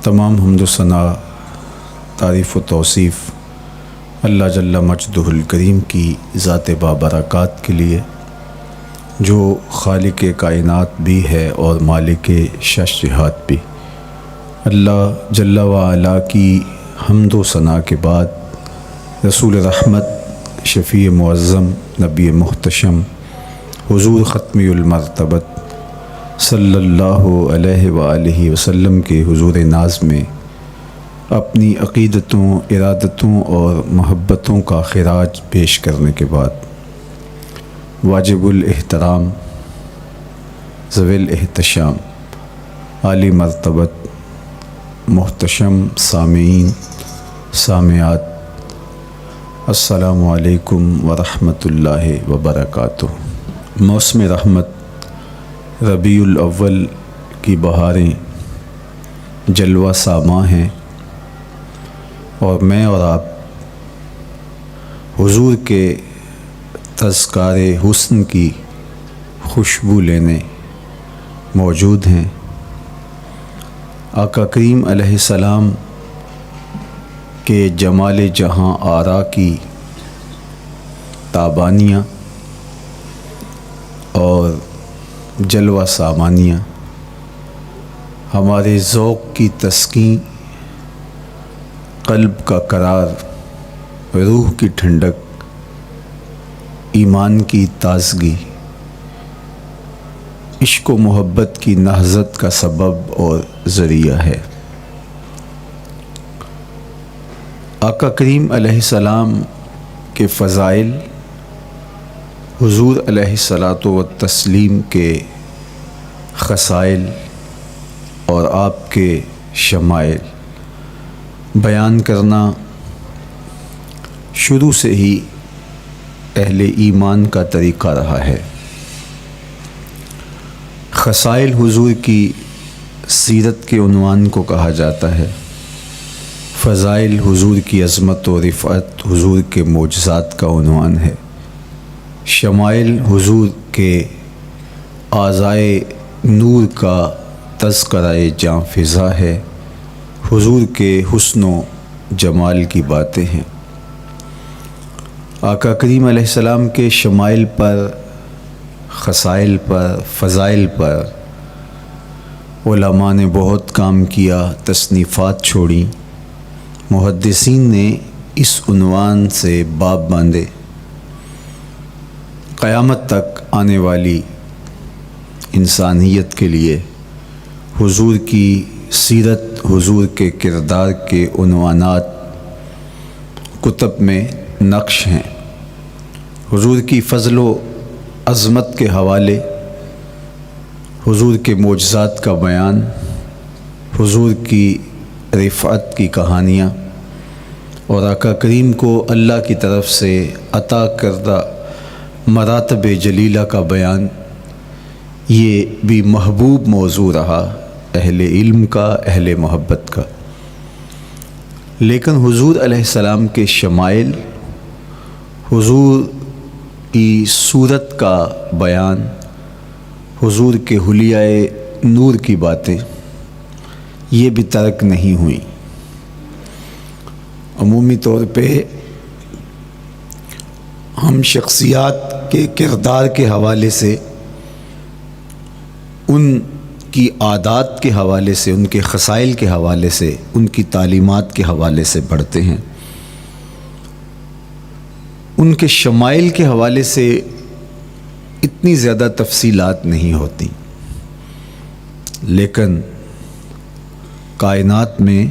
تمام حمد و ثنا، تعریف و توصیف اللہ جل مجدہ الکریم کی ذات بابرکات کے لیے، جو خالق کائنات بھی ہے اور مالک شش جہات بھی۔ اللہ جل وعلا کی حمد و ثنا کے بعد رسول رحمت، شفیع معظم، نبی محتشم، حضور ختمی المرتبت صلی اللہ علیہ وآلہ وسلم کے حضور ناز میں اپنی عقیدتوں، ارادتوں اور محبتوں کا خراج پیش کرنے کے بعد واجب الاحترام، ذوی الاحتشام، عالی مرتبت، محتشم سامعین، سامعات، السلام علیکم ورحمۃ اللہ وبرکاتہ۔ موسم رحمت ربیع الاول کی بہاریں جلوہ ساماں ہیں، اور میں اور آپ حضور کے تذکار حسن کی خوشبو لینے موجود ہیں۔ آقا کریم علیہ السلام کے جمال جہاں آرا کی تابانیاں اور جلوہ سامانیاں ہمارے ذوق کی تسکین، قلب کا قرار، روح کی ٹھنڈک، ایمان کی تازگی، عشق و محبت کی نہضت کا سبب اور ذریعہ ہے۔ آقا کریم علیہ السلام کے فضائل، حضور علیہ الصلاۃ والتسلیم کے خصائل اور آپ کے شمائل بیان کرنا شروع سے ہی اہل ایمان کا طریقہ رہا ہے۔ خصائل حضور کی سیرت کے عنوان کو کہا جاتا ہے، فضائل حضور کی عظمت و رفعت حضور کے معجزات کا عنوان ہے، شمائل حضور کے اعضائے نور کا تذکرہ جاں فضا ہے، حضور کے حسن و جمال کی باتیں ہیں۔ آقا کریم علیہ السلام کے شمائل پر، خصائل پر، فضائل پر علماء نے بہت کام کیا، تصنیفات چھوڑیں، محدثین نے اس عنوان سے باب باندھے۔ قیامت تک آنے والی انسانیت کے لیے حضور کی سیرت، حضور کے کردار کے عنوانات کتب میں نقش ہیں۔ حضور کی فضل و عظمت کے حوالے، حضور کے معجزات کا بیان، حضور کی رفعت کی کہانیاں اور آقا کریم کو اللہ کی طرف سے عطا کردہ مراتب جلیلہ کا بیان، یہ بھی محبوب موضوع رہا اہل علم کا، اہل محبت کا۔ لیکن حضور علیہ السلام کے شمائل، حضور کی صورت کا بیان، حضور کے حلیہ نور کی باتیں، یہ بھی ترک نہیں ہوئیں۔ عمومی طور پہ ہم شخصیات کے کردار کے حوالے سے، ان کی عادات کے حوالے سے، ان کے خصائل کے حوالے سے، ان کی تعلیمات کے حوالے سے پڑھتے ہیں۔ ان کے شمائل کے حوالے سے اتنی زیادہ تفصیلات نہیں ہوتی، لیکن کائنات میں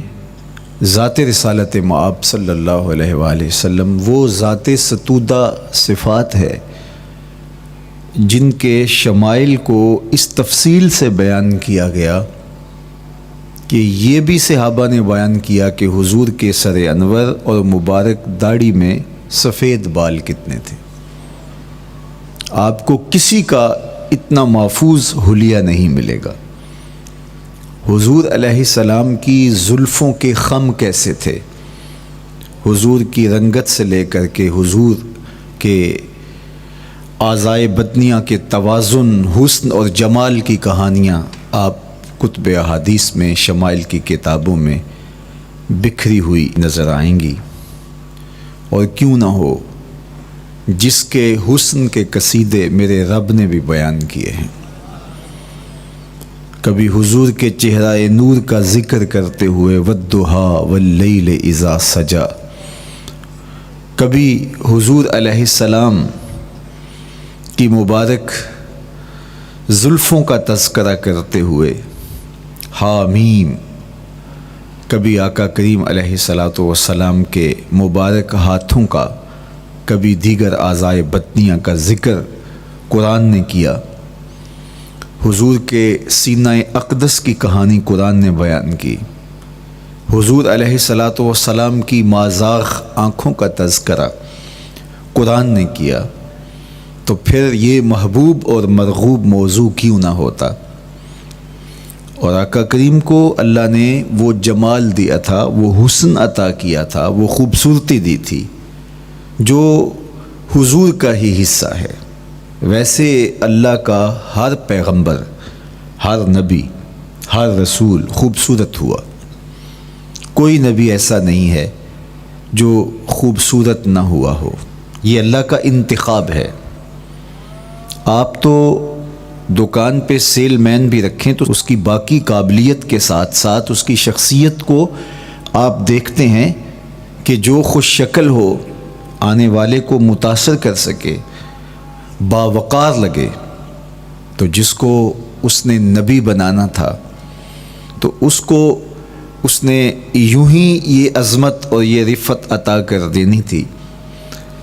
ذات رسالت مآب صلی اللہ علیہ وآلہ وسلم وہ ذات ستودہ صفات ہے جن کے شمائل کو اس تفصیل سے بیان کیا گیا کہ یہ بھی صحابہ نے بیان کیا کہ حضور کے سر انور اور مبارک داڑھی میں سفید بال کتنے تھے۔ آپ کو کسی کا اتنا محفوظ حلیہ نہیں ملے گا۔ حضور علیہ السلام کی زلفوں کے خم کیسے تھے، حضور کی رنگت سے لے کر کے حضور کے اعضائے بدنیہ کے توازن، حسن اور جمال کی کہانیاں آپ کتب احادیث میں، شمائل کی کتابوں میں بکھری ہوئی نظر آئیں گی، اور کیوں نہ ہو جس کے حسن کے قصیدے میرے رب نے بھی بیان کیے ہیں۔ کبھی حضور کے چہرہ نور کا ذکر کرتے ہوئے والضحیٰ واللیل اذا سجا، کبھی حضور علیہ السلام کی مبارک زلفوں کا تذکرہ کرتے ہوئے حامیم، کبھی آقا کریم علیہ الصلاۃ والسلام کے مبارک ہاتھوں کا، کبھی دیگر اعضائے بطنیہ کا ذکر قرآن نے کیا۔ حضور کے سینہ اقدس کی کہانی قرآن نے بیان کی۔ حضور علیہ الصلاۃ والسلام کی مازاغ آنکھوں کا تذکرہ قرآن نے کیا، تو پھر یہ محبوب اور مرغوب موضوع کیوں نہ ہوتا۔ اور آقا کریم کو اللہ نے وہ جمال دیا تھا، وہ حسن عطا کیا تھا، وہ خوبصورتی دی تھی جو حضور کا ہی حصہ ہے۔ ویسے اللہ کا ہر پیغمبر، ہر نبی، ہر رسول خوبصورت ہوا، کوئی نبی ایسا نہیں ہے جو خوبصورت نہ ہوا ہو، یہ اللہ کا انتخاب ہے۔ آپ تو دکان پہ سیل مین بھی رکھیں تو اس کی باقی قابلیت کے ساتھ ساتھ اس کی شخصیت کو آپ دیکھتے ہیں کہ جو خوش شکل ہو، آنے والے کو متاثر کر سکے، باوقار لگے، تو جس کو اس نے نبی بنانا تھا تو اس کو اس نے یوں ہی یہ عظمت اور یہ رفت عطا کر دینی تھی۔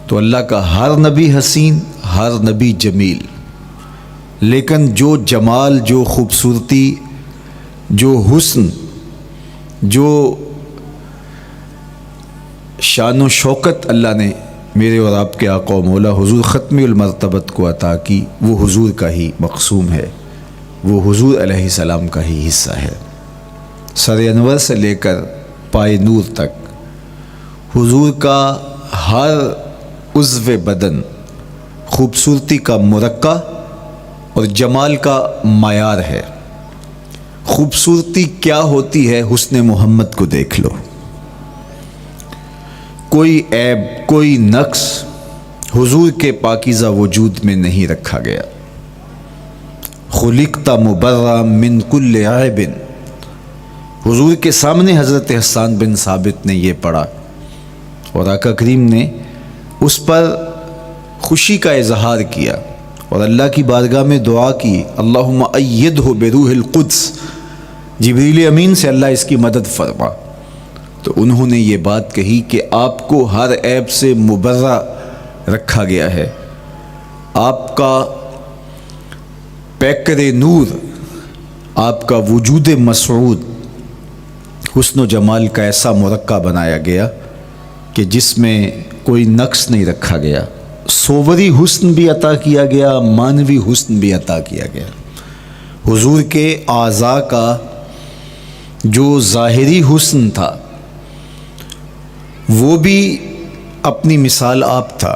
تو اللہ کا ہر نبی حسین، ہر نبی جمیل، لیکن جو جمال، جو خوبصورتی، جو حسن، جو شان و شوکت اللہ نے میرے اور آپ کے آقا و مولا حضور ختم المرتبت کو عطا کی، وہ حضور کا ہی مقسوم ہے، وہ حضور علیہ السلام کا ہی حصہ ہے۔ سر انور سے لے کر پائے نور تک حضور کا ہر عضو بدن خوبصورتی کا مرقع اور جمال کا معیار ہے۔ خوبصورتی کیا ہوتی ہے؟ حسن محمد کو دیکھ لو، کوئی عیب، کوئی نقص حضور کے پاکیزہ وجود میں نہیں رکھا گیا۔ خلقت مبرأ من کل عیب، حضور کے سامنے حضرت حسان بن ثابت نے یہ پڑھا، اور آقا کریم نے اس پر خوشی کا اظہار کیا اور اللہ کی بارگاہ میں دعا کی، اللہم ایدہ بروح القدس، جبریل امین سے اللہ اس کی مدد فرما۔ تو انہوں نے یہ بات کہی کہ آپ کو ہر عیب سے مبرہ رکھا گیا ہے، آپ کا پیکر نور، آپ کا وجود مسعود حسن و جمال کا ایسا مرقع بنایا گیا کہ جس میں کوئی نقص نہیں رکھا گیا، صوری حسن بھی عطا کیا گیا، مانوی حسن بھی عطا کیا گیا۔ حضور کے اعضاء کا جو ظاہری حسن تھا وہ بھی اپنی مثال آپ تھا،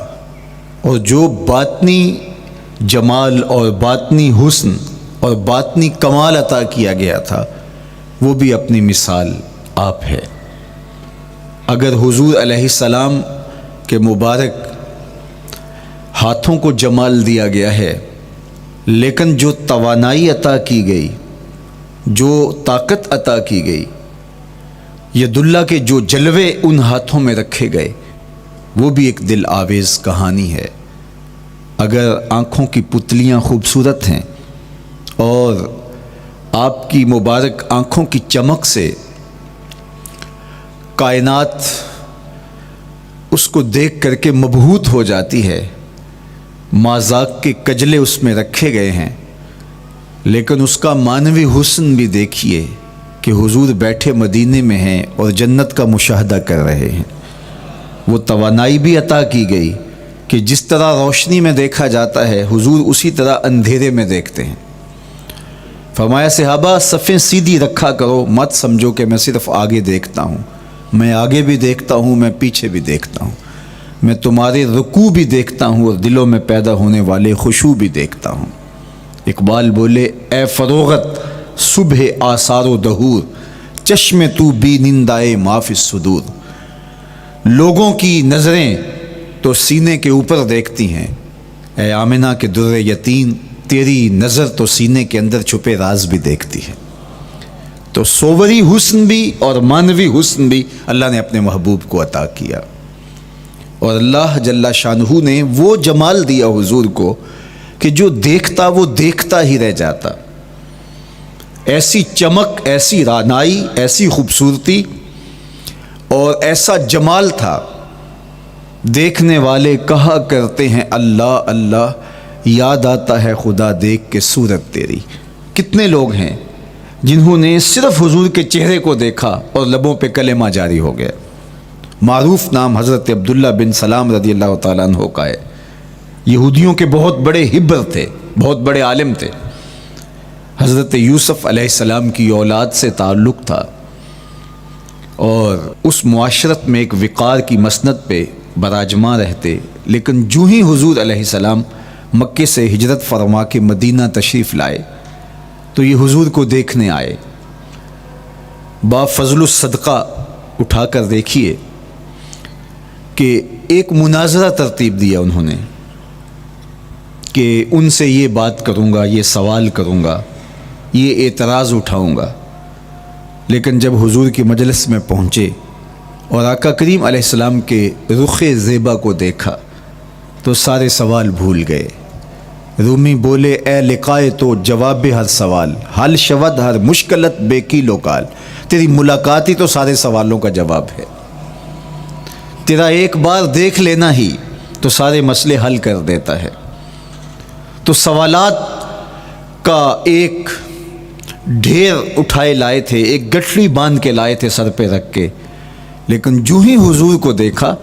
اور جو باطنی جمال اور باطنی حسن اور باطنی کمال عطا کیا گیا تھا وہ بھی اپنی مثال آپ ہے۔ اگر حضور علیہ السلام کے مبارک ہاتھوں کو جمال دیا گیا ہے، لیکن جو توانائی عطا کی گئی، جو طاقت عطا کی گئی، ید اللہ کے جو جلوے ان ہاتھوں میں رکھے گئے، وہ بھی ایک دل آویز کہانی ہے۔ اگر آنکھوں کی پتلیاں خوبصورت ہیں اور آپ کی مبارک آنکھوں کی چمک سے کائنات اس کو دیکھ کر کے مبہوت ہو جاتی ہے، مازاق کے کجلے اس میں رکھے گئے ہیں، لیکن اس کا معنوی حسن بھی دیکھیے کہ حضور بیٹھے مدینے میں ہیں اور جنت کا مشاہدہ کر رہے ہیں۔ وہ توانائی بھی عطا کی گئی کہ جس طرح روشنی میں دیکھا جاتا ہے، حضور اسی طرح اندھیرے میں دیکھتے ہیں۔ فرمایا صحابہ صفیں سیدھی رکھا کرو، مت سمجھو کہ میں صرف آگے دیکھتا ہوں، میں آگے بھی دیکھتا ہوں، میں پیچھے بھی دیکھتا ہوں، میں تمہارے رکوع بھی دیکھتا ہوں اور دلوں میں پیدا ہونے والے خشوع بھی دیکھتا ہوں۔ اقبال بولے اے فروغت صبح آثار و دہور، چشم تو بی نندائے معاف الصدور۔ لوگوں کی نظریں تو سینے کے اوپر دیکھتی ہیں، اے آمنہ کے در یتیم، تیری نظر تو سینے کے اندر چھپے راز بھی دیکھتی ہے۔ تو صوری حسن بھی اور معنوی حسن بھی اللہ نے اپنے محبوب کو عطا کیا، اور اللہ جل شانہ نے وہ جمال دیا حضور کو کہ جو دیکھتا وہ دیکھتا ہی رہ جاتا۔ ایسی چمک، ایسی رعنائی، ایسی خوبصورتی اور ایسا جمال تھا، دیکھنے والے کہا کرتے ہیں اللہ اللہ، یاد آتا ہے خدا دیکھ کے صورت تیری۔ کتنے لوگ ہیں جنہوں نے صرف حضور کے چہرے کو دیکھا اور لبوں پہ کلمہ جاری ہو گیا۔ معروف نام حضرت عبداللہ بن سلام رضی اللہ تعالیٰ عنہ کا ہے۔ یہودیوں کے بہت بڑے حبر تھے، بہت بڑے عالم تھے۔ حضرت یوسف علیہ السلام کی اولاد سے تعلق تھا، اور اس معاشرت میں ایک وقار کی مسند پہ براجماں رہتے، لیکن جو ہی حضور علیہ السلام مکے سے ہجرت فرما کے مدینہ تشریف لائے تو یہ حضور کو دیکھنے آئے۔ با فضل الصدقہ اٹھا کر دیکھیے کہ ایک مناظرہ ترتیب دیا انہوں نے کہ ان سے یہ بات کروں گا، یہ سوال کروں گا، یہ اعتراض اٹھاؤں گا۔ لیکن جب حضور کی مجلس میں پہنچے اور آقا کریم علیہ السلام کے رخ زیبا کو دیکھا تو سارے سوال بھول گئے۔ رومی بولے اے لقائے تو جواب ہر سوال، حل شود ہر مشکلت بے کی لوکال۔ تیری ملاقات ہی تو سارے سوالوں کا جواب ہے، تیرا ایک بار دیکھ لینا ہی تو سارے مسئلے حل کر دیتا ہے۔ تو سوالات کا ایک ڈھیر اٹھائے لائے تھے، ایک گٹھڑی باندھ کے لائے تھے سر پہ رکھ کے، لیکن جو ہی حضور کو دیکھا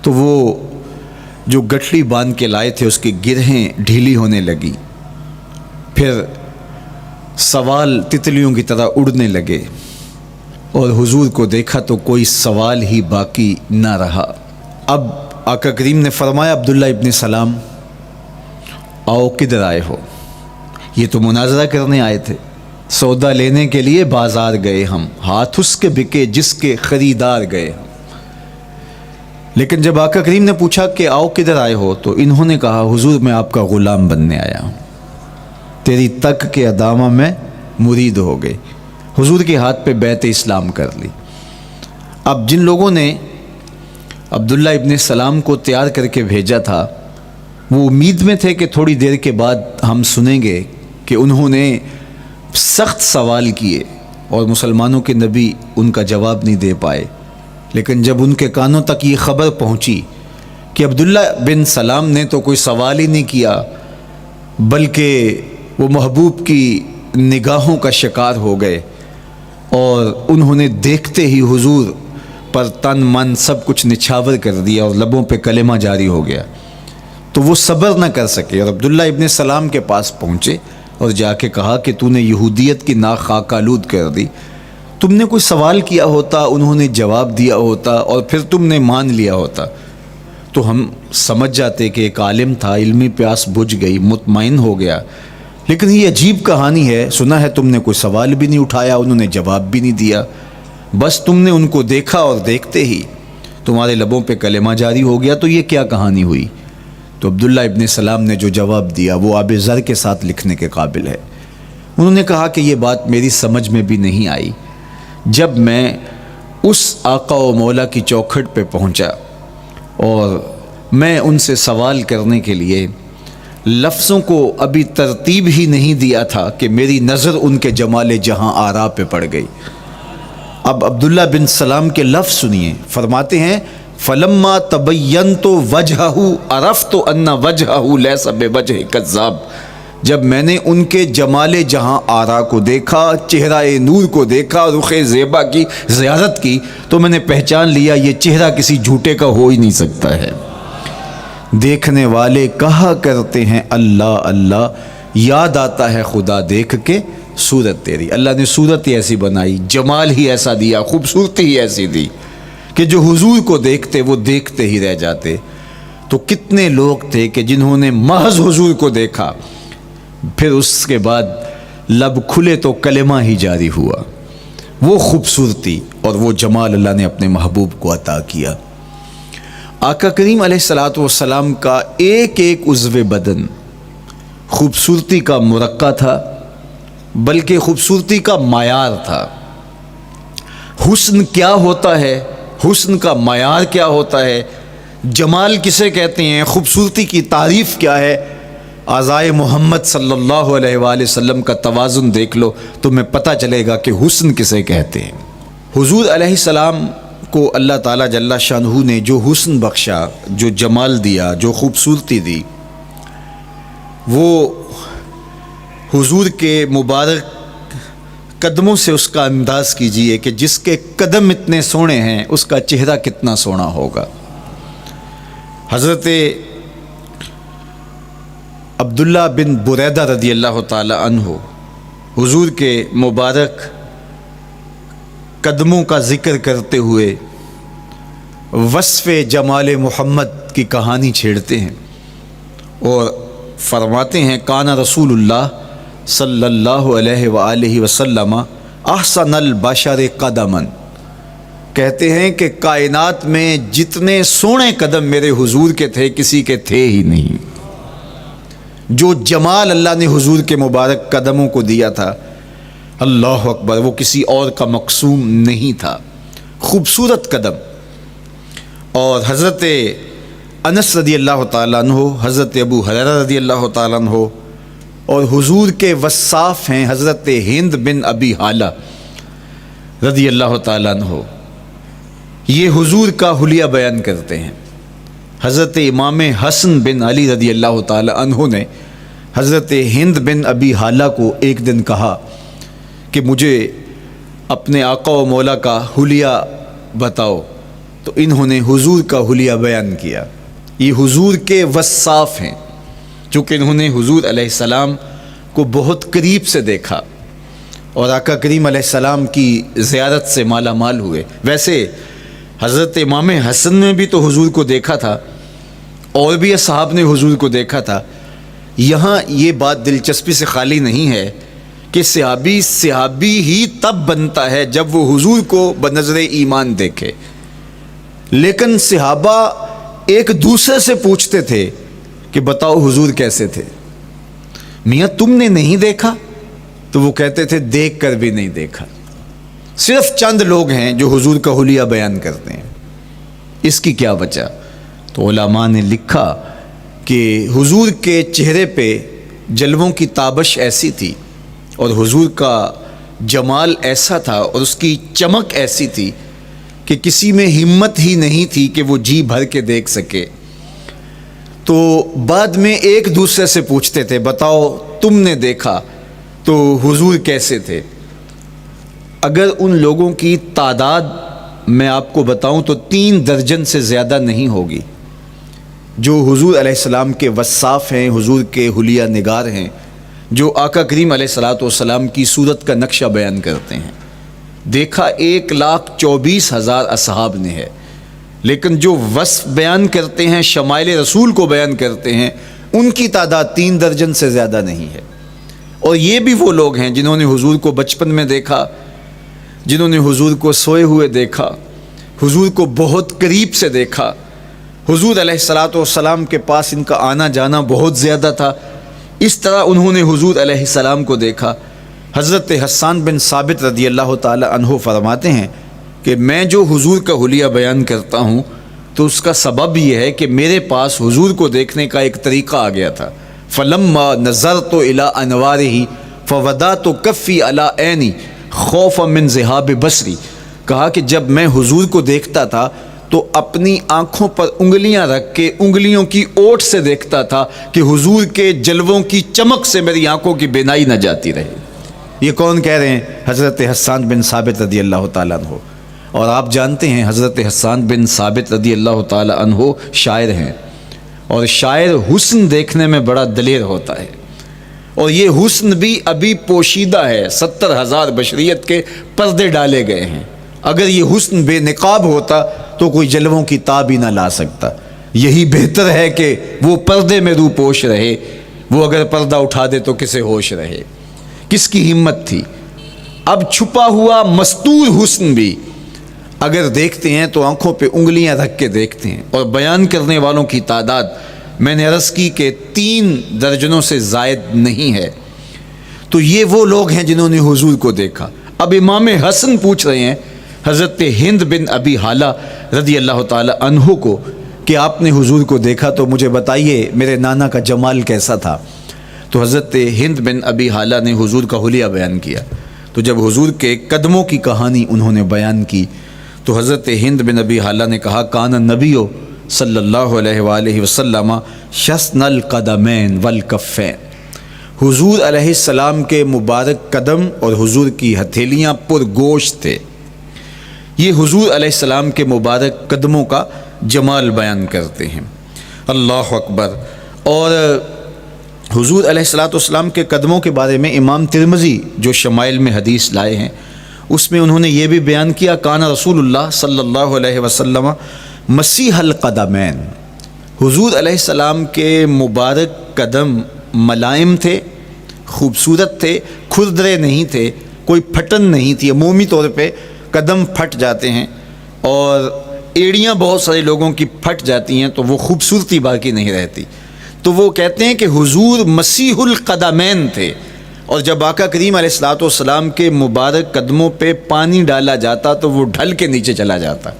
تو وہ جو گٹھڑی باندھ کے لائے تھے اس کی گرہیں ڈھیلی ہونے لگی، پھر سوال تتلیوں کی طرح اڑنے لگے، اور حضور کو دیکھا تو کوئی سوال ہی باقی نہ رہا۔ اب آقا کریم نے فرمایا عبداللہ ابن سلام آؤ کدھر آئے ہو؟ یہ تو مناظرہ کرنے آئے تھے، سودا لینے کے لیے بازار گئے ہم، ہاتھ اس کے بکے جس کے خریدار گئے ہم۔ لیکن جب آقا کریم نے پوچھا کہ آؤ کدھر آئے ہو تو انہوں نے کہا حضور میں آپ کا غلام بننے آیا ہوں، تیری تک کے ادامہ میں مرید ہو گئے، حضور کے ہاتھ پہ بیعت اسلام کر لی۔ اب جن لوگوں نے عبداللہ ابن سلام کو تیار کر کے بھیجا تھا وہ امید میں تھے کہ تھوڑی دیر کے بعد ہم سنیں گے کہ انہوں نے سخت سوال کیے اور مسلمانوں کے نبی ان کا جواب نہیں دے پائے۔ لیکن جب ان کے کانوں تک یہ خبر پہنچی کہ عبداللہ بن سلام نے تو کوئی سوال ہی نہیں کیا بلکہ وہ محبوب کی نگاہوں کا شکار ہو گئے، اور انہوں نے دیکھتے ہی حضور پر تن من سب کچھ نچھاور کر دیا اور لبوں پہ کلمہ جاری ہو گیا، تو وہ صبر نہ کر سکے اور عبداللہ ابن سلام کے پاس پہنچے اور جا کے کہا کہ تو نے یہودیت کی ناک خاک آلود کر دی، تم نے کوئی سوال کیا ہوتا، انہوں نے جواب دیا ہوتا اور پھر تم نے مان لیا ہوتا تو ہم سمجھ جاتے کہ ایک عالم تھا، علمی پیاس بجھ گئی، مطمئن ہو گیا۔ لیکن یہ عجیب کہانی ہے، سنا ہے تم نے کوئی سوال بھی نہیں اٹھایا، انہوں نے جواب بھی نہیں دیا، بس تم نے ان کو دیکھا اور دیکھتے ہی تمہارے لبوں پہ کلمہ جاری ہو گیا، تو یہ کیا کہانی ہوئی؟ تو عبداللہ ابن سلام نے جو جواب دیا وہ آب زر کے ساتھ لکھنے کے قابل ہے۔ انہوں نے کہا کہ یہ بات میری سمجھ میں بھی نہیں آئی، جب میں اس آقا و مولا کی چوکھٹ پہ پہنچا اور میں ان سے سوال کرنے کے لیے لفظوں کو ابھی ترتیب ہی نہیں دیا تھا کہ میری نظر ان کے جمال جہاں آرا پہ پڑ گئی۔ اب عبداللہ بن سلام کے لفظ سنیے، فرماتے ہیں فلما تبینت وجہہ عرفت ان وجہہ لیس بوجہ کذاب، جب میں نے ان کے جمال جہاں آرا کو دیکھا، چہرہ نور کو دیکھا، رخ زیبا کی زیارت کی، تو میں نے پہچان لیا یہ چہرہ کسی جھوٹے کا ہو ہی نہیں سکتا ہے۔ دیکھنے والے کہا کرتے ہیں اللہ اللہ، یاد آتا ہے خدا دیکھ کے صورت تیری۔ اللہ نے صورت ہی ایسی بنائی، جمال ہی ایسا دیا، خوبصورتی ہی ایسی دی کہ جو حضور کو دیکھتے وہ دیکھتے ہی رہ جاتے۔ تو کتنے لوگ تھے کہ جنہوں نے محض حضور کو دیکھا، پھر اس کے بعد لب کھلے تو کلمہ ہی جاری ہوا۔ وہ خوبصورتی اور وہ جمال اللہ نے اپنے محبوب کو عطا کیا۔ آقا کریم علیہ الصلاۃ والسلام کا ایک ایک عضو بدن خوبصورتی کا مرقع تھا، بلکہ خوبصورتی کا معیار تھا۔ حسن کیا ہوتا ہے، حسن کا معیار کیا ہوتا ہے، جمال کسے کہتے ہیں، خوبصورتی کی تعریف کیا ہے، اعضائے محمد صلی اللہ علیہ وآلہ وسلم کا توازن دیکھ لو تو تمہیں پتہ چلے گا کہ حسن کسے کہتے ہیں۔ حضور علیہ السلام کو اللہ تعالیٰ جل شانہ نے جو حسن بخشا، جو جمال دیا، جو خوبصورتی دی، وہ حضور کے مبارک قدموں سے اس کا انداز کیجئے کہ جس کے قدم اتنے سونے ہیں اس کا چہرہ کتنا سونا ہوگا۔ حضرت عبداللہ بن بریدہ رضی اللہ تعالی عنہ حضور کے مبارک قدموں کا ذکر کرتے ہوئے وصف جمال محمد کی کہانی چھیڑتے ہیں اور فرماتے ہیں کان رسول اللہ صلی اللہ علیہ وآلہ وسلم احسن البشر قدما، کہتے ہیں کہ کائنات میں جتنے سونے قدم میرے حضور کے تھے کسی کے تھے ہی نہیں۔ جو جمال اللہ نے حضور کے مبارک قدموں کو دیا تھا، اللہ اکبر، وہ کسی اور کا مقسوم نہیں تھا۔ خوبصورت قدم۔ اور حضرت انس رضی اللہ تعالیٰ عنہ، حضرت ابو ہریرہ رضی اللہ تعالیٰ عنہ اور حضور کے وصاف ہیں حضرت ہند بن ابی حالہ رضی اللہ تعالیٰ عنہ، یہ حضور کا حلیہ بیان کرتے ہیں۔ حضرت امام حسن بن علی رضی اللہ تعالیٰ عنہ نے حضرت ہند بن ابی حالہ کو ایک دن کہا کہ مجھے اپنے آقا و مولا کا حلیہ بتاؤ، تو انہوں نے حضور کا حلیہ بیان کیا۔ یہ حضور کے وصاف ہیں، چونکہ انہوں نے حضور علیہ السلام کو بہت قریب سے دیکھا اور آقا کریم علیہ السلام کی زیارت سے مالا مال ہوئے۔ ویسے حضرت امام حسن نے بھی تو حضور کو دیکھا تھا اور بھی اصحاب نے حضور کو دیکھا تھا۔ یہاں یہ بات دلچسپی سے خالی نہیں ہے کہ صحابی ہی تب بنتا ہے جب وہ حضور کو بنظر ایمان دیکھے، لیکن صحابہ ایک دوسرے سے پوچھتے تھے کہ بتاؤ حضور کیسے تھے؟ میاں تم نے نہیں دیکھا؟ تو وہ کہتے تھے دیکھ کر بھی نہیں دیکھا۔ صرف چند لوگ ہیں جو حضور کا حلیہ بیان کرتے ہیں۔ اس کی کیا وجہ؟ تو علماء نے لکھا کہ حضور کے چہرے پہ جلووں کی تابش ایسی تھی اور حضور کا جمال ایسا تھا اور اس کی چمک ایسی تھی کہ کسی میں ہمت ہی نہیں تھی کہ وہ جی بھر کے دیکھ سکے۔ تو بعد میں ایک دوسرے سے پوچھتے تھے بتاؤ تم نے دیکھا تو حضور کیسے تھے؟ اگر ان لوگوں کی تعداد میں آپ کو بتاؤں تو 3 درجن سے زیادہ نہیں ہوگی جو حضور علیہ السلام کے وصاف ہیں، حضور کے حلیہ نگار ہیں، جو آقا کریم علیہ الصلاۃ والسلام کی صورت کا نقشہ بیان کرتے ہیں۔ دیکھا 1,24,000 اصحاب نے ہے، لیکن جو وصف بیان کرتے ہیں، شمائل رسول کو بیان کرتے ہیں، ان کی تعداد 3 درجن سے زیادہ نہیں ہے۔ اور یہ بھی وہ لوگ ہیں جنہوں نے حضور کو بچپن میں دیکھا، جنہوں نے حضور کو سوئے ہوئے دیکھا، حضور کو بہت قریب سے دیکھا۔ حضور علیہ الصلاۃ والسلام کے پاس ان کا آنا جانا بہت زیادہ تھا، اس طرح انہوں نے حضور علیہ السلام کو دیکھا۔ حضرت حسان بن ثابت رضی اللہ تعالی عنہ فرماتے ہیں کہ میں جو حضور کا حلیہ بیان کرتا ہوں تو اس کا سبب یہ ہے کہ میرے پاس حضور کو دیکھنے کا ایک طریقہ آ گیا تھا۔ فلما نظرت الی انوارہ فودعت کفی علی عینی خوفا من ذہاب بصری، کہا کہ جب میں حضور کو دیکھتا تھا تو اپنی آنکھوں پر انگلیاں رکھ کے انگلیوں کی اوٹ سے دیکھتا تھا کہ حضور کے جلووں کی چمک سے میری آنکھوں کی بینائی نہ جاتی رہے۔ یہ کون کہہ رہے ہیں؟ حضرت حسان بن ثابت رضی اللہ تعالیٰ عنہ۔ اور آپ جانتے ہیں حضرت حسان بن ثابت رضی اللہ تعالیٰ عنہ شاعر ہیں، اور شاعر حسن دیکھنے میں بڑا دلیر ہوتا ہے، اور یہ حسن بھی ابھی پوشیدہ ہے، 70,000 بشریت کے پردے ڈالے گئے ہیں۔ اگر یہ حسن بے نقاب ہوتا تو کوئی جلووں کی تاب ہی نہ لا سکتا۔ یہی بہتر ہے کہ وہ پردے میں رو پوش رہے، وہ اگر پردہ اٹھا دے تو کسے ہوش رہے، کس کی ہمت تھی. اب چھپا ہوا مستور حسن بھی اگر دیکھتے ہیں تو آنکھوں پہ انگلیاں رکھ کے دیکھتے ہیں. اور بیان کرنے والوں کی تعداد میں نے عرض کی کہ 3 درجنوں سے زائد نہیں ہے. تو یہ وہ لوگ ہیں جنہوں نے حضور کو دیکھا. اب امام حسن پوچھ رہے ہیں حضرت ہند بن ابی حالہ رضی اللہ تعالی عنہ کو کہ آپ نے حضور کو دیکھا تو مجھے بتائیے میرے نانا کا جمال کیسا تھا. تو حضرت ہند بن ابی حالہ نے حضور کا حلیہ بیان کیا. تو جب حضور کے قدموں کی کہانی انہوں نے بیان کی تو حضرت ہند بن ابی حالہ نے کہا کان النبی صلی اللہ علیہ وآلہ وسلم شسن القدمین والکفین. حضور علیہ السلام کے مبارک قدم اور حضور کی ہتھیلیاں پرگوشت تھے. یہ حضور علیہ السلام کے مبارک قدموں کا جمال بیان کرتے ہیں. اللہ اکبر. اور حضور علیہ السلام کے قدموں کے بارے میں امام ترمذی جو شمائل میں حدیث لائے ہیں اس میں انہوں نے یہ بھی بیان کیا کان رسول اللہ صلی اللہ علیہ وسلم مسیح القدمین. حضور علیہ السلام کے مبارک قدم ملائم تھے، خوبصورت تھے، کھردرے نہیں تھے، کوئی پھٹن نہیں تھی. عمومی طور پہ قدم پھٹ جاتے ہیں اور ایڑیاں بہت سارے لوگوں کی پھٹ جاتی ہیں تو وہ خوبصورتی باقی نہیں رہتی. تو وہ کہتے ہیں کہ حضور مسیح القدمین تھے. اور جب آقا کریم علیہ الصلوۃ والسلام کے مبارک قدموں پہ پانی ڈالا جاتا تو وہ ڈھل کے نیچے چلا جاتا.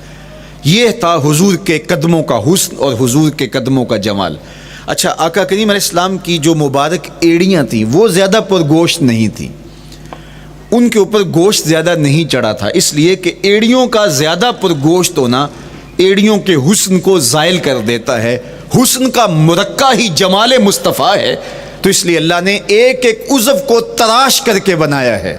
یہ تھا حضور کے قدموں کا حسن اور حضور کے قدموں کا جمال. اچھا، آقا کریم علیہ السلام کی جو مبارک ایڑیاں تھیں وہ زیادہ پرگوشت نہیں تھیں، ان کے اوپر گوشت زیادہ نہیں چڑھا تھا، اس لیے کہ ایڑیوں کا زیادہ پرگوشت ہونا ایڑیوں کے حسن کو زائل کر دیتا ہے. حسن کا مرقع ہی جمال مصطفیٰ ہے. تو اس لیے اللہ نے ایک ایک عضو کو تراش کر کے بنایا ہے،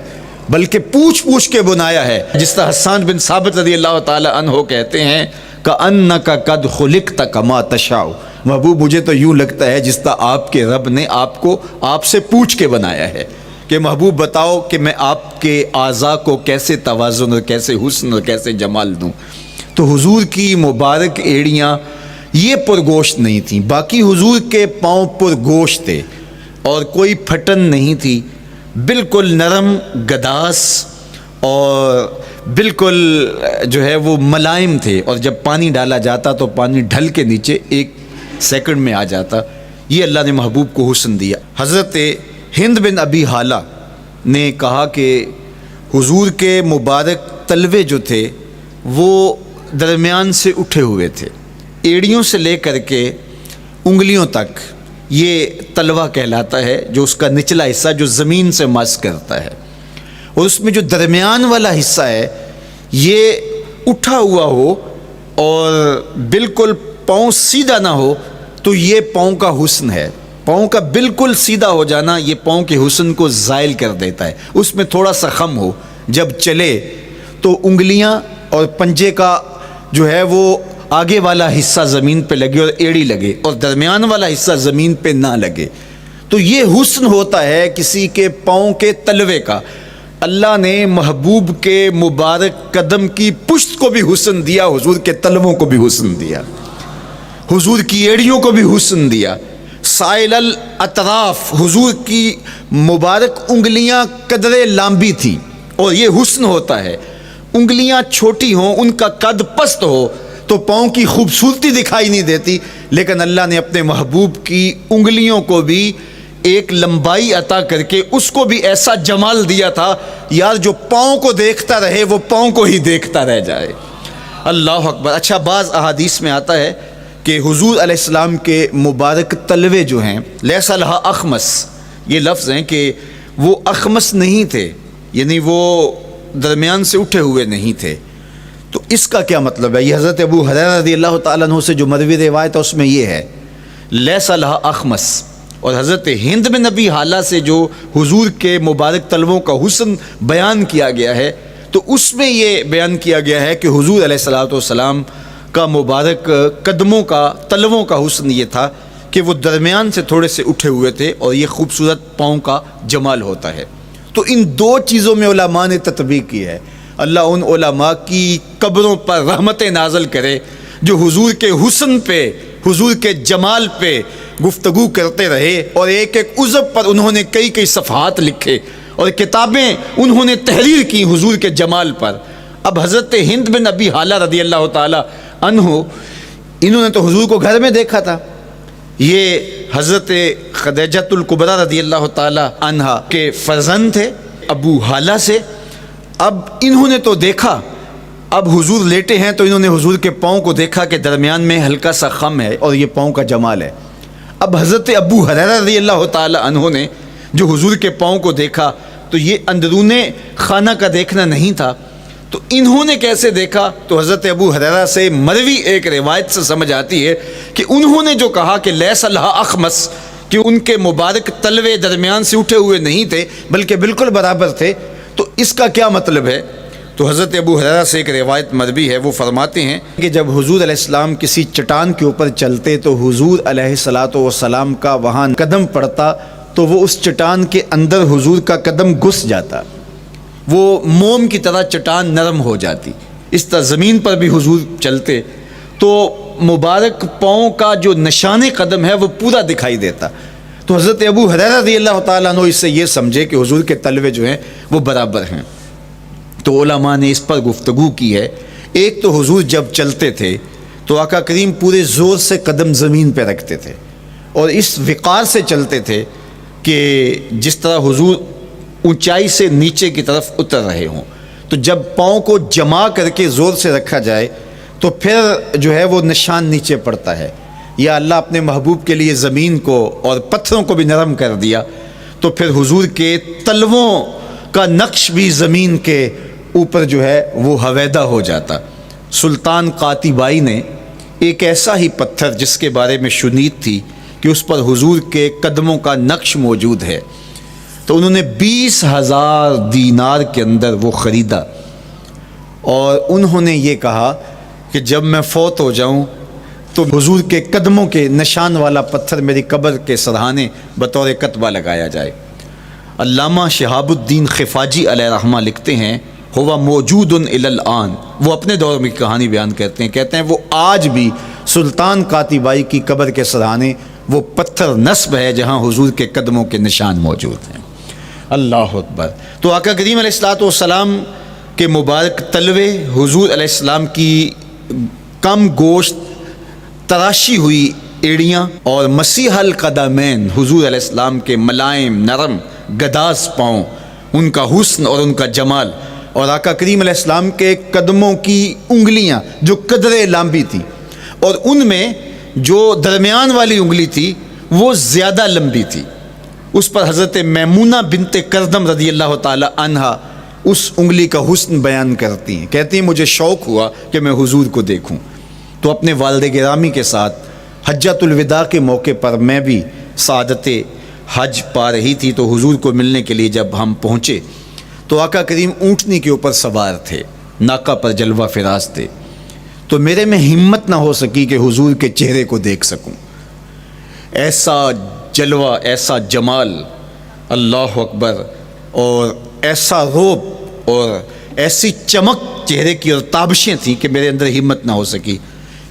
بلکہ پوچھ پوچھ کے بنایا ہے. جس طرح حسان بن ثابت رضی اللہ تعالی عنہ کہتے ہیں کأنک قد خلقت کما تشاء. محبوب مجھے تو یوں لگتا ہے جس طرح آپ کے رب نے آپ کو آپ سے پوچھ کے بنایا ہے کہ محبوب بتاؤ کہ میں آپ کے اعضاء کو کیسے توازن اور کیسے حسن اور کیسے جمال دوں. تو حضور کی مبارک ایڑیاں یہ پرگوشت نہیں تھیں، باقی حضور کے پاؤں پرگوشت تھے اور کوئی پھٹن نہیں تھی، بالکل نرم گداس اور بالکل جو ہے وہ ملائم تھے. اور جب پانی ڈالا جاتا تو پانی ڈھل کے نیچے 1 سیکنڈ میں آ جاتا. یہ اللہ نے محبوب کو حسن دیا. حضرت ہند بن ابی حالہ نے کہا کہ حضور کے مبارک تلوے جو تھے وہ درمیان سے اٹھے ہوئے تھے، ایڑیوں سے لے کر کے انگلیوں تک یہ تلوہ کہلاتا ہے جو اس کا نچلا حصہ جو زمین سے مس کرتا ہے، اور اس میں جو درمیان والا حصہ ہے یہ اٹھا ہوا ہو اور بالکل پاؤں سیدھا نہ ہو تو یہ پاؤں کا حسن ہے. پاؤں کا بالکل سیدھا ہو جانا یہ پاؤں کے حسن کو زائل کر دیتا ہے. اس میں تھوڑا سا خم ہو، جب چلے تو انگلیاں اور پنجے کا جو ہے وہ آگے والا حصہ زمین پہ لگے اور ایڑی لگے اور درمیان والا حصہ زمین پہ نہ لگے. تو یہ حسن ہوتا ہے کسی کے پاؤں کے تلوے کا. اللہ نے محبوب کے مبارک قدم کی پشت کو بھی حسن دیا، حضور کے تلووں کو بھی حسن دیا، حضور کی ایڑیوں کو بھی حسن دیا. سائل الاطراف، حضور کی مبارک انگلیاں قدرے لامبی تھیں اور یہ حسن ہوتا ہے. انگلیاں چھوٹی ہوں، ان کا قد پست ہو تو پاؤں کی خوبصورتی دکھائی نہیں دیتی، لیکن اللہ نے اپنے محبوب کی انگلیوں کو بھی ایک لمبائی عطا کر کے اس کو بھی ایسا جمال دیا تھا یار جو پاؤں کو دیکھتا رہے وہ پاؤں کو ہی دیکھتا رہ جائے. اللہ اکبر. اچھا، بعض احادیث میں آتا ہے کہ حضور علیہ السلام کے مبارک تلوے جو ہیں لیس لہا اخمس، یہ لفظ ہیں کہ وہ اخمس نہیں تھے، یعنی وہ درمیان سے اٹھے ہوئے نہیں تھے. تو اس کا کیا مطلب ہے؟ یہ حضرت ابو ہریرہ رضی اللہ تعالیٰ عنہ سے جو مروی روایت ہے اس میں یہ ہے لیس لہا اخمس. اور حضرت ہند بن ابی حالہ سے جو حضور کے مبارک تلووں کا حسن بیان کیا گیا ہے تو اس میں یہ بیان کیا گیا ہے کہ حضور علیہ السلام کا مبارک قدموں کا تلووں کا حسن یہ تھا کہ وہ درمیان سے تھوڑے سے اٹھے ہوئے تھے اور یہ خوبصورت پاؤں کا جمال ہوتا ہے. تو ان 2 چیزوں میں علماء نے تطبیق کی ہے. اللہ ان علماء کی قبروں پر رحمتیں نازل کرے جو حضور کے حسن پہ، حضور کے جمال پہ گفتگو کرتے رہے اور ایک ایک عضو پر انہوں نے کئی صفحات لکھے اور کتابیں انہوں نے تحریر کی حضور کے جمال پر۔ اب حضرت ہند بن ابی حالہ رضی اللہ تعالی عنہ، انہوں نے تو حضور کو گھر میں دیکھا تھا، یہ حضرت خدیجۃ الکبریٰ رضی اللہ تعالی عنہا کے فرزند تھے ابو حالہ سے۔ اب انہوں نے تو دیکھا، اب حضور لیٹے ہیں تو انہوں نے حضور کے پاؤں کو دیکھا کہ درمیان میں ہلکا سا خم ہے اور یہ پاؤں کا جمال ہے۔ اب حضرت ابو ہریرہ رضی اللہ تعالی عنہ نے جو حضور کے پاؤں کو دیکھا تو یہ اندرون خانہ کا دیکھنا نہیں تھا، تو انہوں نے کیسے دیکھا؟ تو حضرت ابو ہریرہ سے مروی ایک روایت سے سمجھ آتی ہے کہ انہوں نے جو کہا کہ لیس لہا اخمس، کہ ان کے مبارک تلوے درمیان سے اٹھے ہوئے نہیں تھے بلکہ بالکل برابر تھے، تو اس کا کیا مطلب ہے؟ تو حضرت ابو ہریرہ سے ایک روایت مروی ہے، وہ فرماتے ہیں کہ جب حضور علیہ السلام کسی چٹان کے اوپر چلتے تو حضور علیہ الصلاۃ والسلام کا وہاں قدم پڑتا تو وہ اس چٹان کے اندر حضور کا قدم گھس جاتا، وہ موم کی طرح چٹان نرم ہو جاتی۔ اس طرح زمین پر بھی حضور چلتے تو مبارک پاؤں کا جو نشان قدم ہے وہ پورا دکھائی دیتا۔ تو حضرت ابو ہریرہ رضی اللہ تعالیٰ عنہ اس سے یہ سمجھے کہ حضور کے تلوے جو ہیں وہ برابر ہیں۔ تو علماء نے اس پر گفتگو کی ہے۔ ایک تو حضور جب چلتے تھے تو آقا کریم پورے زور سے قدم زمین پہ رکھتے تھے اور اس وقار سے چلتے تھے کہ جس طرح حضور اونچائی سے نیچے کی طرف اتر رہے ہوں، تو جب پاؤں کو جما کر کے زور سے رکھا جائے تو پھر جو ہے وہ نشان نیچے پڑتا ہے۔ یا اللہ اپنے محبوب کے لیے زمین کو اور پتھروں کو بھی نرم کر دیا تو پھر حضور کے تلووں کا نقش بھی زمین کے اوپر جو ہے وہ حویدہ ہو جاتا۔ سلطان قاتبائی نے ایک ایسا ہی پتھر جس کے بارے میں شنید تھی کہ اس پر حضور کے قدموں کا نقش موجود ہے، تو انہوں نے 20,000 دینار کے اندر وہ خریدا اور انہوں نے یہ کہا کہ جب میں فوت ہو جاؤں تو حضور کے قدموں کے نشان والا پتھر میری قبر کے سرہانے بطور کتبہ لگایا جائے۔ علامہ شہاب الدین خفاجی علیہ رحمہ لکھتے ہیں ہوا موجود الی الآن، وہ اپنے دور میں کہانی بیان کرتے ہیں وہ آج بھی سلطان قاتبائی کی قبر کے سرہانے وہ پتھر نصب ہے جہاں حضور کے قدموں کے نشان موجود ہیں۔ اللہ اکبر۔ تو آقا کریم علیہ الصلوۃ والسلام کے مبارک تلوے، حضور علیہ السلام کی کم گوشت تراشی ہوئی ایڑیاں اور مسیح القدمین، حضور علیہ السلام کے ملائم نرم گداز پاؤں، ان کا حسن اور ان کا جمال، اور آقا کریم علیہ السلام کے قدموں کی انگلیاں جو قدرے لمبی تھی اور ان میں جو درمیان والی انگلی تھی وہ زیادہ لمبی تھی، اس پر حضرت میمونہ بنت کردم رضی اللہ تعالی عنہا اس انگلی کا حسن بیان کرتی ہیں، کہتی ہیں مجھے شوق ہوا کہ میں حضور کو دیکھوں، تو اپنے والد گرامی کے ساتھ حجۃ الوداع کے موقع پر میں بھی سعادت حج پا رہی تھی، تو حضور کو ملنے کے لیے جب ہم پہنچے تو آقا کریم اونٹنی کے اوپر سوار تھے، ناکہ پر جلوہ فراز تھے، تو میرے میں ہمت نہ ہو سکی کہ حضور کے چہرے کو دیکھ سکوں۔ ایسا جلوہ، ایسا جمال، اللہ اکبر، اور ایسا روب اور ایسی چمک چہرے کی اور تابشیں تھیں کہ میرے اندر ہمت نہ ہو سکی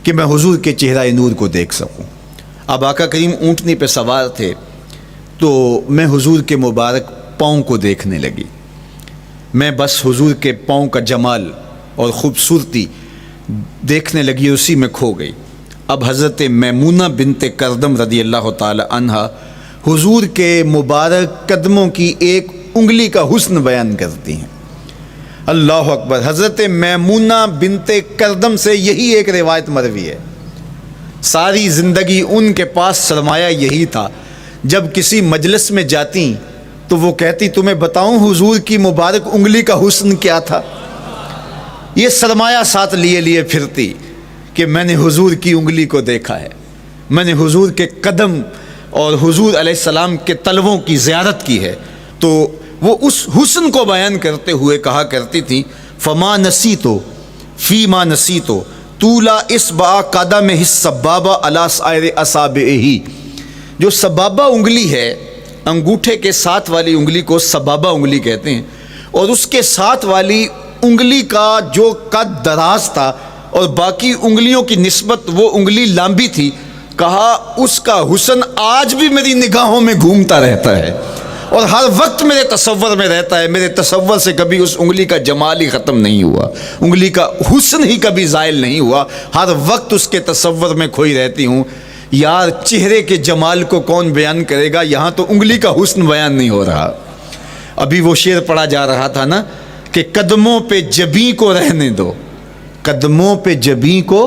کہ میں حضور کے چہرہ نور کو دیکھ سکوں۔ اب آقا کریم اونٹنی پہ سوار تھے تو میں حضور کے مبارک پاؤں کو دیکھنے لگی، میں بس حضور کے پاؤں کا جمال اور خوبصورتی دیکھنے لگی، اسی میں کھو گئی۔ اب حضرت میمونہ بنت کردم رضی اللہ تعالی عنہا حضور کے مبارک قدموں کی ایک انگلی کا حسن بیان کرتی ہیں۔ اللہ اکبر۔ حضرت میمونہ بنت کردم سے یہی ایک روایت مروی ہے، ساری زندگی ان کے پاس سرمایہ یہی تھا، جب کسی مجلس میں جاتی تو وہ کہتی تمہیں بتاؤں حضور کی مبارک انگلی کا حسن کیا تھا، یہ سرمایہ ساتھ لیے لیے پھرتی کہ میں نے حضور کی انگلی کو دیکھا ہے، میں نے حضور کے قدم اور حضور علیہ السلام کے تلووں کی زیارت کی ہے۔ تو وہ اس حسن کو بیان کرتے ہوئے کہا کرتی تھی فما نسیتو فی ما نسیتو طولا اصبع قدمہ السبابہ علی سائر اصابعہ، جو سبابہ انگلی ہے، انگوٹھے کے ساتھ والی انگلی کو سبابہ انگلی کہتے ہیں، اور اس کے ساتھ والی انگلی کا جو قد دراز تھا اور باقی انگلیوں کی نسبت وہ انگلی لمبی تھی، کہا اس کا حسن آج بھی میری نگاہوں میں گھومتا رہتا ہے، اور ہر وقت میرے تصور میں رہتا ہے، میرے تصور سے کبھی اس انگلی کا جمال ہی ختم نہیں ہوا، انگلی کا حسن ہی کبھی زائل نہیں ہوا، ہر وقت اس کے تصور میں کھوئی رہتی ہوں۔ یار چہرے کے جمال کو کون بیان کرے گا، یہاں تو انگلی کا حسن بیان نہیں ہو رہا۔ ابھی وہ شعر پڑھا جا رہا تھا نا کہ قدموں پہ جبیں کو رہنے دو، قدموں پہ جبیں کو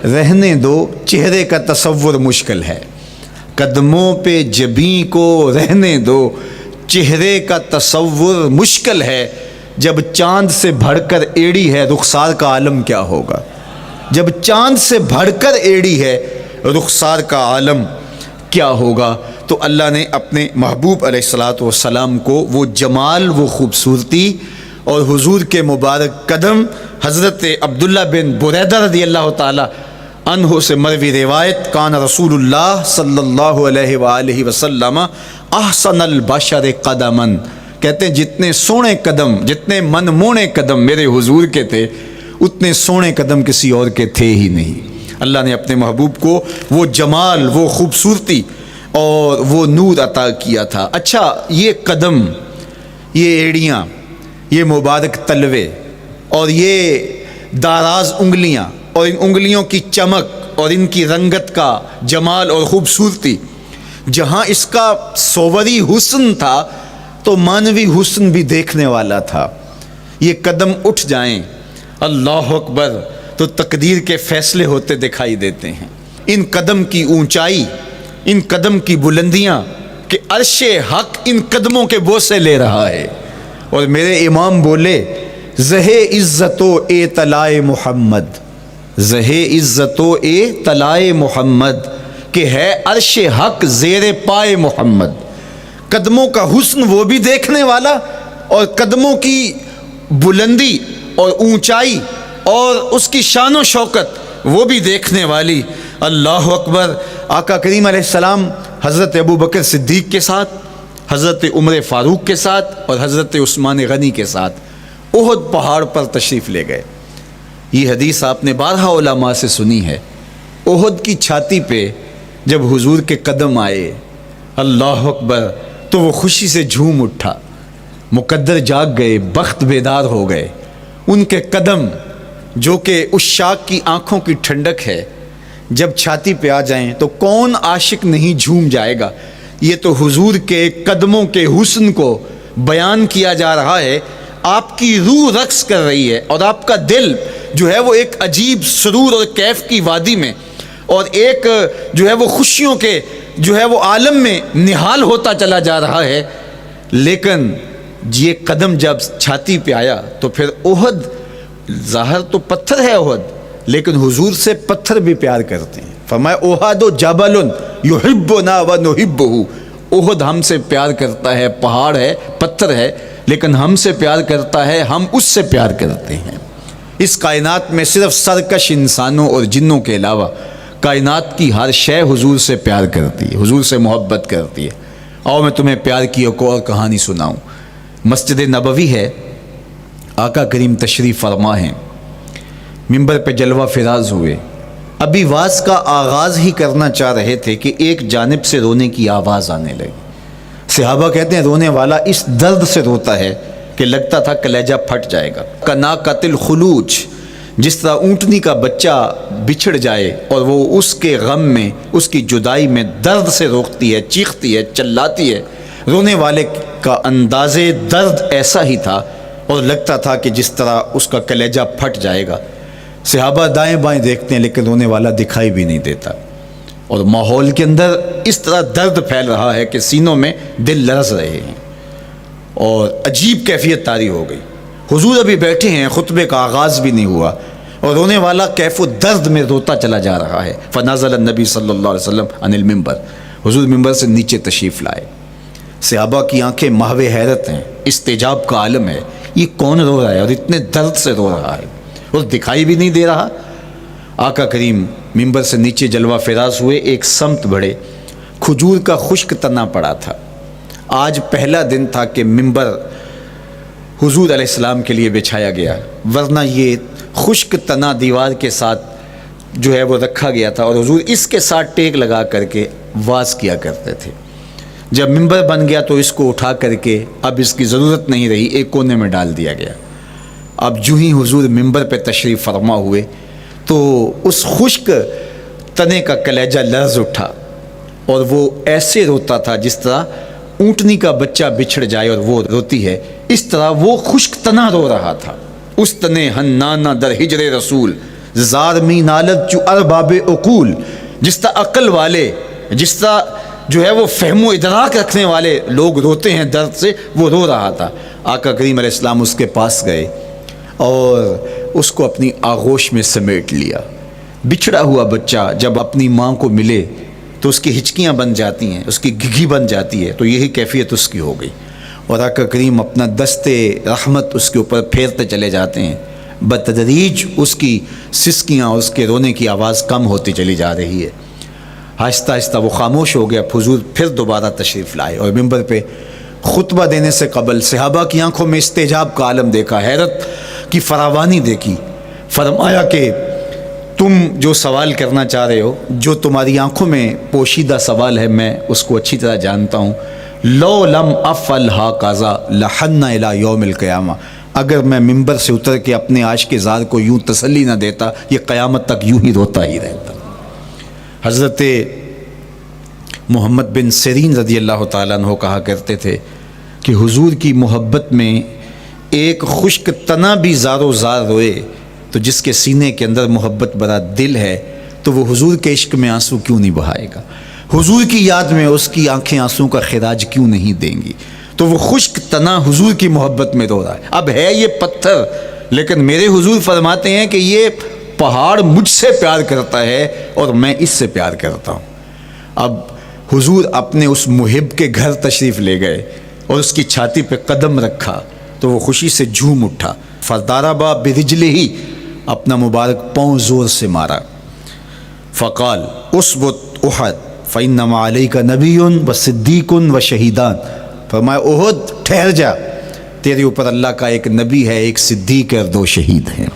رہنے دو، چہرے کا تصور مشکل ہے۔ قدموں پہ جبیں کو رہنے دو، چہرے کا تصور مشکل ہے۔ جب چاند سے بڑھ کر ایڑی ہے رخسار کا عالم کیا ہوگا، جب چاند سے بڑھ کر ایڑی ہے رخسار کا عالم کیا ہوگا۔ تو اللہ نے اپنے محبوب علیہ الصلاۃ والسلام کو وہ جمال، وہ خوبصورتی اور حضور کے مبارک قدم، حضرت عبداللہ بن بریدہ رضی اللہ تعالی عنہ سے مروی روایت، کان رسول اللہ صلی اللہ علیہ وآلہ وسلم احسن البشر قدما، کہتے ہیں جتنے سونے قدم، جتنے من مونے قدم میرے حضور کے تھے، اتنے سونے قدم کسی اور کے تھے ہی نہیں۔ اللہ نے اپنے محبوب کو وہ جمال، وہ خوبصورتی اور وہ نور عطا کیا تھا۔ اچھا، یہ قدم، یہ ایڑیاں، یہ مبارک تلوے اور یہ داراز انگلیاں اور ان انگلیوں کی چمک اور ان کی رنگت کا جمال اور خوبصورتی، جہاں اس کا صوری حسن تھا تو مانوی حسن بھی دیکھنے والا تھا۔ یہ قدم اٹھ جائیں اللہ اکبر تو تقدیر کے فیصلے ہوتے دکھائی دیتے ہیں۔ ان قدم کی اونچائی، ان قدم کی بلندیاں کہ عرش حق ان قدموں کے بوسے لے رہا ہے۔ اور میرے امام بولے زہ عزت و اے طلائے محمد، زہ عزت و اے طلائے محمد، کہ ہے عرش حق زیر پائے محمد۔ قدموں کا حسن وہ بھی دیکھنے والا اور قدموں کی بلندی اور اونچائی اور اس کی شان و شوکت وہ بھی دیکھنے والی۔ اللہ اکبر۔ آقا کریم علیہ السلام حضرت ابو بکر صدیق کے ساتھ، حضرت عمر فاروق کے ساتھ اور حضرت عثمان غنی کے ساتھ احد پہاڑ پر تشریف لے گئے۔ یہ حدیث آپ نے بارہا علماء سے سنی ہے۔ احد کی چھاتی پہ جب حضور کے قدم آئے، اللہ اکبر، تو وہ خوشی سے جھوم اٹھا، مقدر جاگ گئے، بخت بیدار ہو گئے۔ ان کے قدم جو کہ اس شاک کی آنکھوں کی ٹھنڈک ہے، جب چھاتی پہ آ جائیں تو کون عاشق نہیں جھوم جائے گا۔ یہ تو حضور کے قدموں کے حسن کو بیان کیا جا رہا ہے۔ آپ کی روح رقص کر رہی ہے اور آپ کا دل جو ہے وہ ایک عجیب سرور اور کیف کی وادی میں اور ایک جو ہے وہ خوشیوں کے جو ہے وہ عالم میں نہال ہوتا چلا جا رہا ہے۔ لیکن یہ قدم جب چھاتی پہ آیا تو پھر احد، ظاہر تو پتھر ہے احد، لیکن حضور سے پتھر بھی پیار کرتے ہیں۔ فرمایا احد جبل یحبنا ونحبہ، احد ہم سے پیار کرتا ہے، پہاڑ ہے، پتھر ہے، لیکن ہم سے پیار کرتا ہے، ہم اس سے پیار کرتے ہیں۔ اس کائنات میں صرف سرکش انسانوں اور جنوں کے علاوہ کائنات کی ہر شے حضور سے پیار کرتی ہے، حضور سے محبت کرتی ہے۔ آؤ میں تمہیں پیار کی ایک اور کہانی سناؤں۔ مسجد نبوی ہے، آقا کریم تشریف فرما ہیں، منبر پہ جلوہ فراز ہوئے، ابھی واز کا آغاز ہی کرنا چاہ رہے تھے کہ ایک جانب سے رونے کی آواز آنے لگی۔ صحابہ کہتے ہیں رونے والا اس درد سے روتا ہے کہ لگتا تھا کلیجہ پھٹ جائے گا۔ کناقۃ الخلوج، جس طرح اونٹنی کا بچہ بچھڑ جائے اور وہ اس کے غم میں، اس کی جدائی میں درد سے روکتی ہے، چیختی ہے، چلاتی ہے، رونے والے کا انداز درد ایسا ہی تھا اور لگتا تھا کہ جس طرح اس کا کلیجہ پھٹ جائے گا۔ صحابہ دائیں بائیں دیکھتے ہیں لیکن رونے والا دکھائی بھی نہیں دیتا، اور ماحول کے اندر اس طرح درد پھیل رہا ہے کہ سینوں میں دل لرز رہے ہیں اور عجیب کیفیت طاری ہو گئی۔ حضور ابھی بیٹھے ہیں، خطبے کا آغاز بھی نہیں ہوا اور رونے والا کیف و درد میں روتا چلا جا رہا ہے۔ فنزل النبی صلی اللہ علیہ وسلم عن المنبر، حضور منبر سے نیچے تشریف لائے۔ صحابہ کی آنکھیں محو حیرت ہیں، استجاب کا عالم ہے، یہ کون رو رہا ہے اور اتنے درد سے رو رہا ہے اور دکھائی بھی نہیں دے رہا۔ آقا کریم منبر سے نیچے جلوہ فراز ہوئے، ایک سمت بڑھے، کھجور کا خشک تنا پڑا تھا۔ آج پہلا دن تھا کہ منبر حضور علیہ السلام کے لیے بچھایا گیا، ورنہ یہ خشک تنا دیوار کے ساتھ جو ہے وہ رکھا گیا تھا اور حضور اس کے ساتھ ٹیک لگا کر کے واز کیا کرتے تھے۔ جب ممبر بن گیا تو اس کو اٹھا کر کے اب اس کی ضرورت نہیں رہی، ایک کونے میں ڈال دیا گیا۔ اب جو ہی حضور ممبر پہ تشریف فرما ہوئے تو اس خشک تنے کا کلیجہ لرز اٹھا اور وہ ایسے روتا تھا جس طرح اونٹنی کا بچہ بچھڑ جائے اور وہ روتی ہے، اس طرح وہ خشک تنا رو رہا تھا۔ اس تنے ہنانا در ہجر رسول زار می نالت چو ارباب عقول، جس طرح عقل والے، جس طرح جو ہے وہ فہم و ادراک رکھنے والے لوگ روتے ہیں درد سے، وہ رو رہا تھا۔ آقا کریم علیہ السلام اس کے پاس گئے اور اس کو اپنی آغوش میں سمیٹ لیا۔ بچھڑا ہوا بچہ جب اپنی ماں کو ملے تو اس کی ہچکیاں بن جاتی ہیں، اس کی گھگھی بن جاتی ہے، تو یہی کیفیت اس کی ہو گئی، اور آقا کریم اپنا دستے رحمت اس کے اوپر پھیرتے چلے جاتے ہیں۔ بتدریج اس کی سسکیاں اور اس کے رونے کی آواز کم ہوتی چلی جا رہی ہے۔ آہستہ آہستہ وہ خاموش ہو گیا۔ حضور پھر دوبارہ تشریف لائے اور ممبر پہ خطبہ دینے سے قبل صحابہ کی آنکھوں میں استعجاب کا عالم دیکھا، حیرت کی فراوانی دیکھی۔ فرمایا کہ تم جو سوال کرنا چاہ رہے ہو، جو تمہاری آنکھوں میں پوشیدہ سوال ہے، میں اس کو اچھی طرح جانتا ہوں۔ لو لم افعل ہاکذا لحن الی یوم القیامہ، اگر میں ممبر سے اتر کے اپنے عاشق زار کو یوں تسلی نہ دیتا، یہ قیامت تک یوں ہی روتا ہی رہتا۔ حضرت محمد بن سیرین رضی اللہ تعالیٰ عنہ کہا کرتے تھے کہ حضور کی محبت میں ایک خشک تنا بھی زار و زار روئے تو جس کے سینے کے اندر محبت بھرا دل ہے تو وہ حضور کے عشق میں آنسو کیوں نہیں بہائے گا؟ حضور کی یاد میں اس کی آنکھیں آنسوں کا خراج کیوں نہیں دیں گی؟ تو وہ خشک تنا حضور کی محبت میں رو رہا ہے۔ اب ہے یہ پتھر، لیکن میرے حضور فرماتے ہیں کہ یہ پہاڑ مجھ سے پیار کرتا ہے اور میں اس سے پیار کرتا ہوں۔ اب حضور اپنے اس محب کے گھر تشریف لے گئے اور اس کی چھاتی پہ قدم رکھا تو وہ خوشی سے جھوم اٹھا۔ فضاربا برجلہ ہی، اپنا مبارک پاؤں زور سے مارا۔ فقال اسبت احد فانما علیک نبی و صدیق و شہیدان، فرمایا احد ٹھہر جا، تیرے اوپر اللہ کا ایک نبی ہے، ایک صدیق اور 2 شہید ہیں۔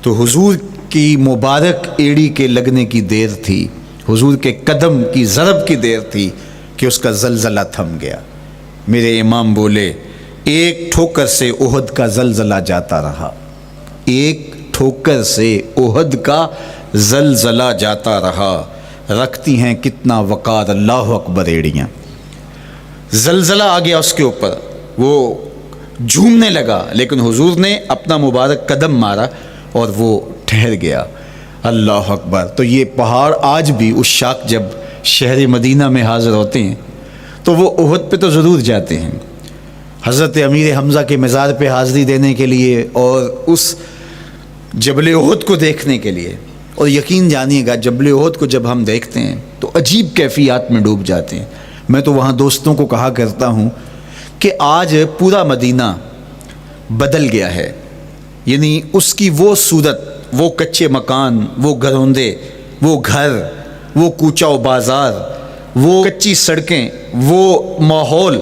تو حضور کی مبارک ایڑی کے لگنے کی دیر تھی، حضور کے قدم کی ضرب کی دیر تھی کہ اس کا زلزلہ تھم گیا۔ میرے امام بولے ایک ٹھوکر سے احد کا زلزلہ جاتا رہا، ایک ٹھوکر سے احد کا زلزلہ جاتا رہا، رکھتی ہیں کتنا وقار اللہ اکبر ایڑیاں۔ زلزلہ آ گیا اس کے اوپر، وہ جھومنے لگا، لیکن حضور نے اپنا مبارک قدم مارا اور وہ ٹھہر گیا۔ اللہ اکبر۔ تو یہ پہاڑ آج بھی اس شاک جب شہر مدینہ میں حاضر ہوتے ہیں تو وہ احد پہ تو ضرور جاتے ہیں، حضرت امیر حمزہ کے مزار پہ حاضری دینے کے لیے اور اس جبل احد کو دیکھنے کے لیے۔ اور یقین جانیے گا جبل احد کو جب ہم دیکھتے ہیں تو عجیب کیفیات میں ڈوب جاتے ہیں۔ میں تو وہاں دوستوں کو کہا کرتا ہوں کہ آج پورا مدینہ بدل گیا ہے، یعنی اس کی وہ صورت، وہ کچے مکان، وہ گھروندے، وہ گھر، وہ کوچہ و بازار، وہ کچی سڑکیں، وہ ماحول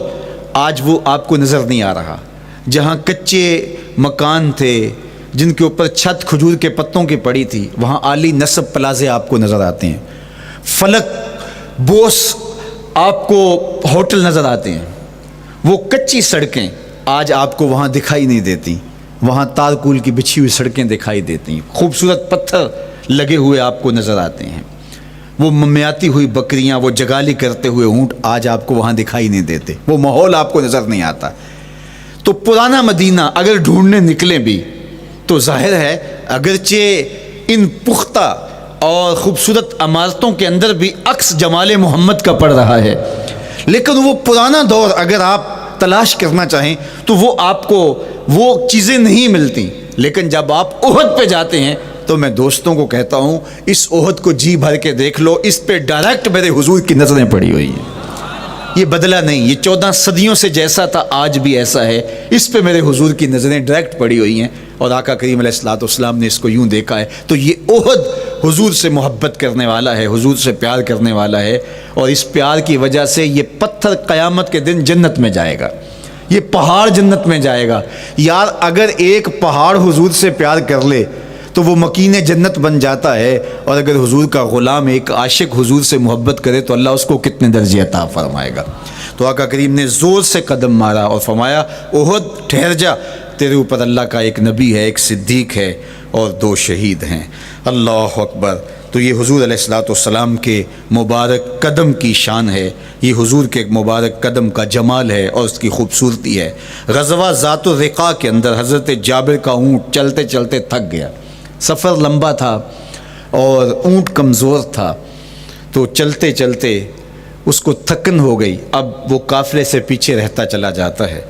آج وہ آپ کو نظر نہیں آ رہا۔ جہاں کچے مکان تھے جن کے اوپر چھت کھجور کے پتوں کی پڑی تھی، وہاں عالی نصب پلازے آپ کو نظر آتے ہیں، فلک بوس آپ کو ہوٹل نظر آتے ہیں۔ وہ کچی سڑکیں آج آپ کو وہاں دکھائی نہیں دیتی، وہاں تارکول کی بچھی ہوئی سڑکیں دکھائی دیتی ہیں، خوبصورت پتھر لگے ہوئے آپ کو نظر آتے ہیں، وہ ممیاتی ہوئی بکریاں، وہ جگالی کرتے ہوئے اونٹ آج آپ کو وہاں دکھائی نہیں دیتے، وہ ماحول آپ کو نظر نہیں آتا۔ تو پرانا مدینہ اگر ڈھونڈنے نکلیں بھی تو ظاہر ہے اگرچہ ان پختہ اور خوبصورت عمارتوں کے اندر بھی عکس جمال محمد کا پڑ رہا ہے، لیکن وہ پرانا دور اگر آپ تلاش کرنا چاہیں تو وہ آپ کو وہ چیزیں نہیں ملتی۔ لیکن جب آپ احد پہ جاتے ہیں تو میں دوستوں کو کہتا ہوں اس احد کو جی بھر کے دیکھ لو، اس پہ ڈائریکٹ میرے حضور کی نظریں پڑی ہوئی ہیں، یہ بدلا نہیں، یہ 14 صدیوں سے جیسا تھا آج بھی ایسا ہے، اس پہ میرے حضور کی نظریں ڈائریکٹ پڑی ہوئی ہیں، اور آقا کریم علیہ الصلوۃ والسلام نے اس کو یوں دیکھا ہے۔ تو یہ احد حضور سے محبت کرنے والا ہے، حضور سے پیار کرنے والا ہے، اور اس پیار کی وجہ سے یہ پتھر قیامت کے دن جنت میں جائے گا، یہ پہاڑ جنت میں جائے گا۔ یار اگر ایک پہاڑ حضور سے پیار کر لے تو وہ مکین جنت بن جاتا ہے، اور اگر حضور کا غلام ایک عاشق حضور سے محبت کرے تو اللہ اس کو کتنے درجے عطا فرمائے گا۔ تو آقا کریم نے زور سے قدم مارا اور فرمایا احد ٹھہر جا، تیرے اوپر اللہ کا ایک نبی ہے، ایک صدیق ہے اور 2 شہید ہیں۔ اللہ اکبر۔ تو یہ حضور علیہ الصلوۃ والسلام کے مبارک قدم کی شان ہے، یہ حضور کے مبارک قدم کا جمال ہے اور اس کی خوبصورتی ہے۔ غزوہ ذات الرقاع کے اندر حضرت جابر کا اونٹ چلتے چلتے تھک گیا، سفر لمبا تھا اور اونٹ کمزور تھا، تو چلتے چلتے اس کو تھکن ہو گئی، اب وہ قافلے سے پیچھے رہتا چلا جاتا ہے۔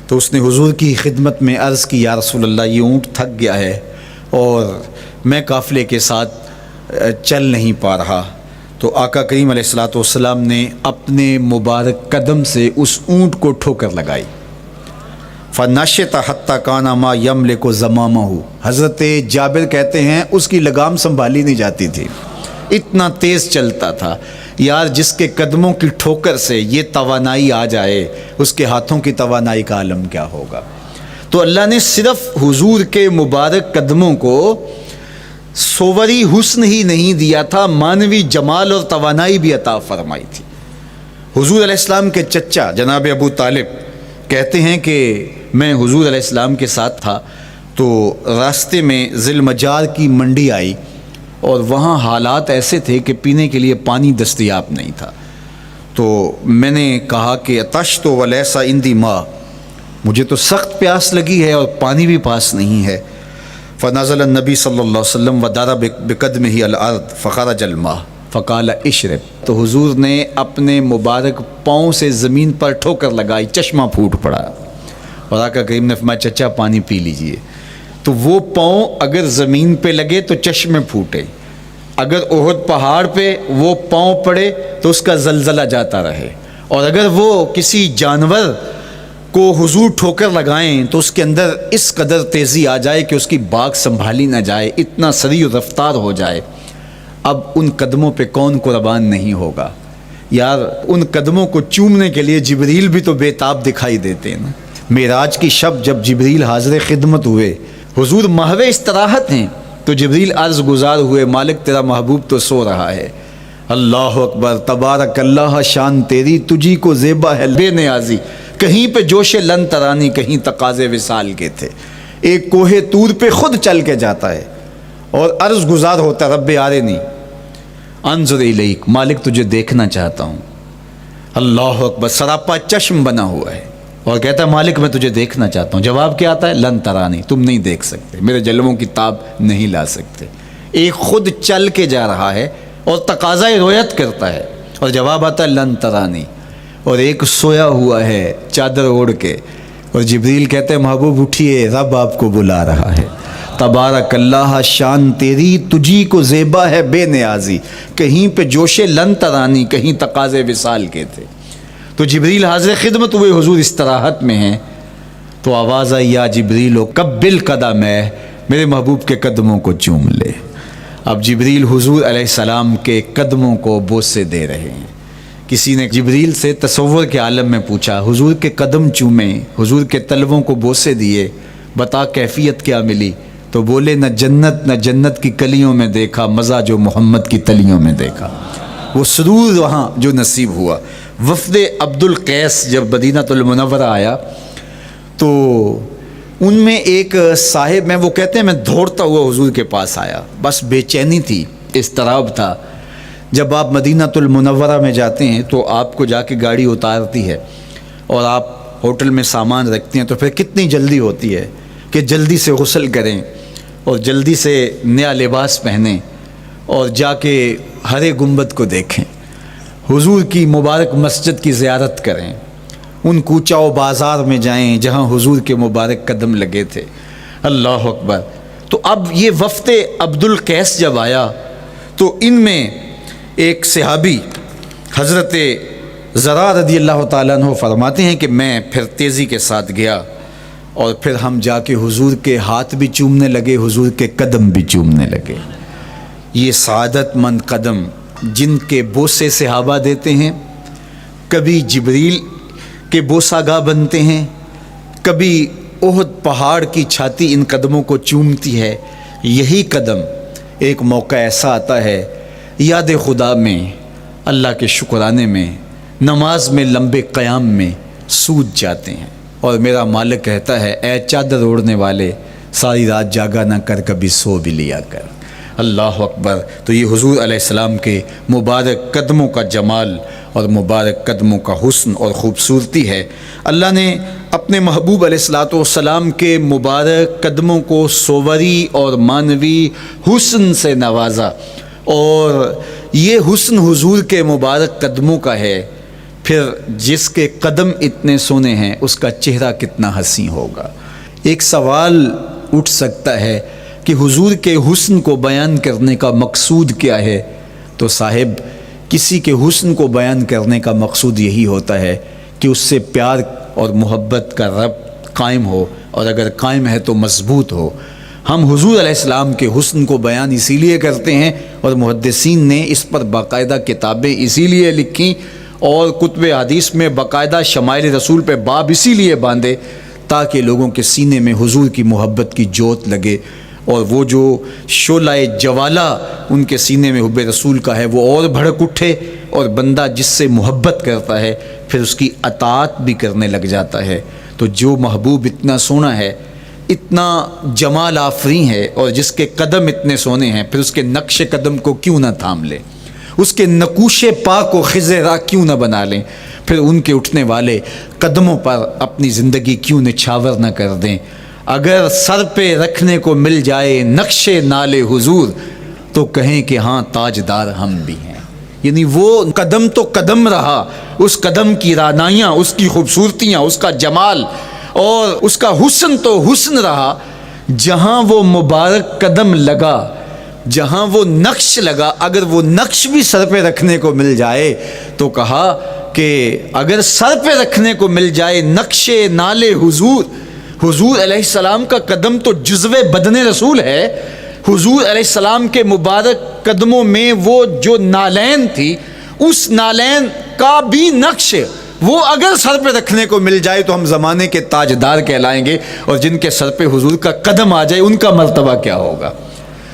تو اس نے حضور کی خدمت میں عرض کی، یا رسول اللہ یہ اونٹ تھک گیا ہے اور میں قافلے کے ساتھ چل نہیں پا رہا۔ تو آقا کریم علیہ الصلوۃ والسلام نے اپنے مبارک قدم سے اس اونٹ کو ٹھوکر لگائی۔ فنشط حتیٰ کان ما یملک زمامہ، حضرت جابر کہتے ہیں اس کی لگام سنبھالی نہیں جاتی تھی، اتنا تیز چلتا تھا۔ یار جس کے قدموں کی ٹھوکر سے یہ توانائی آ جائے، اس کے ہاتھوں کی توانائی کا عالم کیا ہوگا۔ تو اللہ نے صرف حضور کے مبارک قدموں کو صوری حسن ہی نہیں دیا تھا، مانوی جمال اور توانائی بھی عطا فرمائی تھی۔ حضور علیہ السلام کے چچا جناب ابو طالب کہتے ہیں کہ میں حضور علیہ السلام کے ساتھ تھا، تو راستے میں ذی المجار کی منڈی آئی اور وہاں حالات ایسے تھے کہ پینے کے لیے پانی دستیاب نہیں تھا۔ تو میں نے کہا کہ عطشت ولیس عندی ماء، مجھے تو سخت پیاس لگی ہے اور پانی بھی پاس نہیں ہے۔ فنزل النبی صلی اللہ علیہ وسلم وضرب بقدمہ الارض فخرج الماء فقال اشرب، تو حضور نے اپنے مبارک پاؤں سے زمین پر ٹھوکر لگائی، چشمہ پھوٹ پڑا اور آقا کریم نے فرمایا چچا پانی پی لیجئے۔ تو وہ پاؤں اگر زمین پہ لگے تو چشمے پھوٹے، اگر احد پہاڑ پہ وہ پاؤں پڑے تو اس کا زلزلہ جاتا رہے، اور اگر وہ کسی جانور کو حضور ٹھوکر لگائیں تو اس کے اندر اس قدر تیزی آ جائے کہ اس کی باغ سنبھالی نہ جائے، اتنا سریع رفتار ہو جائے۔ اب ان قدموں پہ کون قربان نہیں ہوگا؟ یار ان قدموں کو چومنے کے لیے جبریل بھی تو بے تاب دکھائی دیتے ہیں نا۔ معراج کی شب جب جبریل حاضر خدمت ہوئے، حضور محو استراحت ہیں، تو جبریل عرض گزار ہوئے مالک تیرا محبوب تو سو رہا ہے۔ اللہ اکبر، تبارک اللہ، شان تیری تجھی کو زیبا ہے بے نیازی، کہیں پہ جوش لن ترانی، کہیں تقاضے وصال کے تھے۔ ایک کوہ طور پہ خود چل کے جاتا ہے اور عرض گزار ہوتا رب آرنی انظر الیک، مالک تجھے دیکھنا چاہتا ہوں۔ اللہ اکبر، سراپا چشم بنا ہوا ہے اور کہتا ہے مالک میں تجھے دیکھنا چاہتا ہوں۔ جواب کیا آتا ہے؟ لن ترانی، تم نہیں دیکھ سکتے، میرے جلووں کی تاب نہیں لا سکتے۔ ایک خود چل کے جا رہا ہے اور تقاضۂ رویت کرتا ہے اور جواب آتا ہے لن ترانی، اور ایک سویا ہوا ہے چادر اوڑھ کے، اور جبریل کہتے ہیں محبوب اٹھیے، رب آپ کو بلا رہا ہے۔ تبارک اللہ، شان تیری تجھی کو زیبا ہے بے نیازی، کہیں پہ جوش لن ترانی، کہیں تقاضے وصال کے تھے۔ تو جبریل حاضر خدمت ہوئے، حضور استراحت میں ہیں، تو آواز آئی یا جبریل قبل قدم ہے، میرے محبوب کے قدموں کو چوم لے۔ اب جبریل حضور علیہ السلام کے قدموں کو بوسے دے رہے ہیں۔ کسی نے جبریل سے تصور کے عالم میں پوچھا، حضور کے قدم چومے، حضور کے تلووں کو بوسے دیے، بتا کیفیت کیا ملی؟ تو بولے نہ جنت کی کلیوں میں دیکھا مزہ جو محمد کی تلیوں میں دیکھا۔ وہ سرور وہاں جو نصیب ہوا۔ وفد عبد القیس جب مدینہ المنورہ آیا تو ان میں ایک صاحب میں، وہ کہتے ہیں میں دوڑتا ہوا حضور کے پاس آیا، بس بے چینی تھی، اضطراب تھا۔ جب آپ مدینہ المنورہ میں جاتے ہیں تو آپ کو جا کے گاڑی اتارتی ہے اور آپ ہوٹل میں سامان رکھتے ہیں، تو پھر کتنی جلدی ہوتی ہے کہ جلدی سے غسل کریں اور جلدی سے نیا لباس پہنیں اور جا کے ہرے گنبد کو دیکھیں، حضور کی مبارک مسجد کی زیارت کریں، ان کوچہ و بازار میں جائیں جہاں حضور کے مبارک قدم لگے تھے۔ اللہ اکبر۔ تو اب یہ وفد عبد القیس جب آیا تو ان میں ایک صحابی حضرت زرع رضی اللہ تعالیٰ عنہ فرماتے ہیں کہ میں پھر تیزی کے ساتھ گیا اور پھر ہم جا کے حضور کے ہاتھ بھی چومنے لگے، حضور کے قدم بھی چومنے لگے۔ یہ سعادت مند قدم جن کے بوسے صحابہ دیتے ہیں، کبھی جبریل کے بوسہ گاہ بنتے ہیں، کبھی احد پہاڑ کی چھاتی ان قدموں کو چومتی ہے۔ یہی قدم ایک موقع ایسا آتا ہے یاد خدا میں، اللہ کے شکرانے میں، نماز میں لمبے قیام میں سوج جاتے ہیں، اور میرا مالک کہتا ہے اے چادر اوڑھنے والے، ساری رات جاگا نہ کر، کبھی سو بھی لیا کر۔ اللہ اکبر۔ تو یہ حضور علیہ السلام کے مبارک قدموں کا جمال اور مبارک قدموں کا حسن اور خوبصورتی ہے۔ اللہ نے اپنے محبوب علیہ السلام کے مبارک قدموں کو صوری اور معنوی حسن سے نوازا، اور یہ حسن حضور کے مبارک قدموں کا ہے، پھر جس کے قدم اتنے سونے ہیں اس کا چہرہ کتنا حسین ہوگا۔ ایک سوال اٹھ سکتا ہے کہ حضور کے حسن کو بیان کرنے کا مقصود کیا ہے؟ تو صاحب، کسی کے حسن کو بیان کرنے کا مقصود یہی ہوتا ہے کہ اس سے پیار اور محبت کا ربط قائم ہو، اور اگر قائم ہے تو مضبوط ہو۔ ہم حضور علیہ السلام کے حسن کو بیان اسی لیے کرتے ہیں، اور محدثین نے اس پر باقاعدہ کتابیں اسی لیے لکھی، اور کتب حدیث میں باقاعدہ شمائل رسول پہ باب اسی لیے باندھے تاکہ لوگوں کے سینے میں حضور کی محبت کی جوت لگے، اور وہ جو شعلہ جوالہ ان کے سینے میں حب رسول کا ہے وہ اور بھڑک اٹھے، اور بندہ جس سے محبت کرتا ہے پھر اس کی اطاعت بھی کرنے لگ جاتا ہے۔ تو جو محبوب اتنا سونا ہے، اتنا جمال آفریں ہے، اور جس کے قدم اتنے سونے ہیں، پھر اس کے نقش قدم کو کیوں نہ تھام لیں، اس کے نقوش پا کو خضر راہ کیوں نہ بنا لیں، پھر ان کے اٹھنے والے قدموں پر اپنی زندگی کیوں نچھاور نہ کر دیں۔ اگر سر پہ رکھنے کو مل جائے نقش نال حضور، تو کہیں کہ ہاں تاجدار ہم بھی ہیں۔ یعنی وہ قدم تو قدم رہا، اس قدم کی رعنائیاں، اس کی خوبصورتیاں، اس کا جمال اور اس کا حسن تو حسن رہا، جہاں وہ مبارک قدم لگا، جہاں وہ نقش لگا، اگر وہ نقش بھی سر پہ رکھنے کو مل جائے تو کہا کہ اگر سر پہ رکھنے کو مل جائے نقش نال حضور، حضور علیہ السلام کا قدم تو جزو بدن رسول ہے۔ حضور علیہ السلام کے مبارک قدموں میں وہ جو نالین تھی، اس نالین کا بھی نقش وہ اگر سر پہ رکھنے کو مل جائے تو ہم زمانے کے تاجدار کہلائیں گے، اور جن کے سر پہ حضور کا قدم آ جائے ان کا مرتبہ کیا ہوگا۔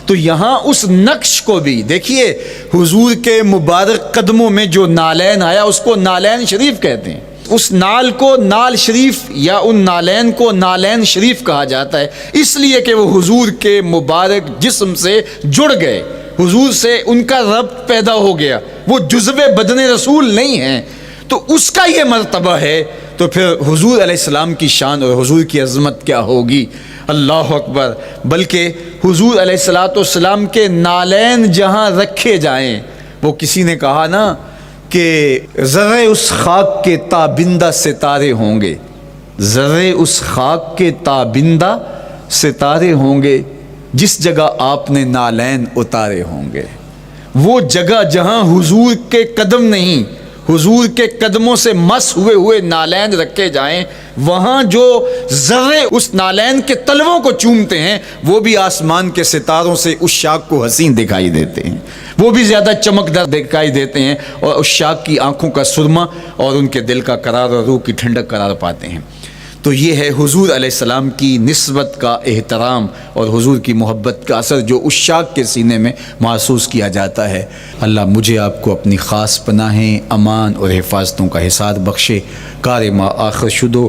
تو یہاں اس نقش کو بھی دیکھیے، حضور کے مبارک قدموں میں جو نالین آیا اس کو نالین شریف کہتے ہیں۔ اس نال کو نال شریف یا ان نالین کو نالین شریف کہا جاتا ہے، اس لیے کہ وہ حضور کے مبارک جسم سے جڑ گئے، حضور سے ان کا ربط پیدا ہو گیا، وہ جزو بدن رسول نہیں ہیں، تو اس کا یہ مرتبہ ہے۔ تو پھر حضور علیہ السلام کی شان اور حضور کی عظمت کیا ہوگی، اللہ اکبر۔ بلکہ حضور علیہ السلام کے نالین جہاں رکھے جائیں، وہ کسی نے کہا نا کہ ذرے اس خاک کے تابندہ ستارے ہوں گے، ذرے اس خاک کے تابندہ ستارے ہوں گے، جس جگہ آپ نے نالین اتارے ہوں گے۔ وہ جگہ جہاں حضور کے قدم نہیں، حضور کے قدموں سے مس ہوئے ہوئے نالین رکھے جائیں، وہاں جو ذرے اس نالین کے تلووں کو چومتے ہیں وہ بھی آسمان کے ستاروں سے اس شاخ کو حسین دکھائی دیتے ہیں، وہ بھی زیادہ چمکدار دکھائی دیتے ہیں، اور اس شاخ کی آنکھوں کا سرما اور ان کے دل کا قرار اور روح کی ٹھنڈک قرار پاتے ہیں۔ تو یہ ہے حضور علیہ السلام کی نسبت کا احترام اور حضور کی محبت کا اثر جو اس شاخ کے سینے میں محسوس کیا جاتا ہے۔ اللہ مجھے آپ کو اپنی خاص پناہیں، امان اور حفاظتوں کا حصاد بخشے۔ کار ما آخر شدو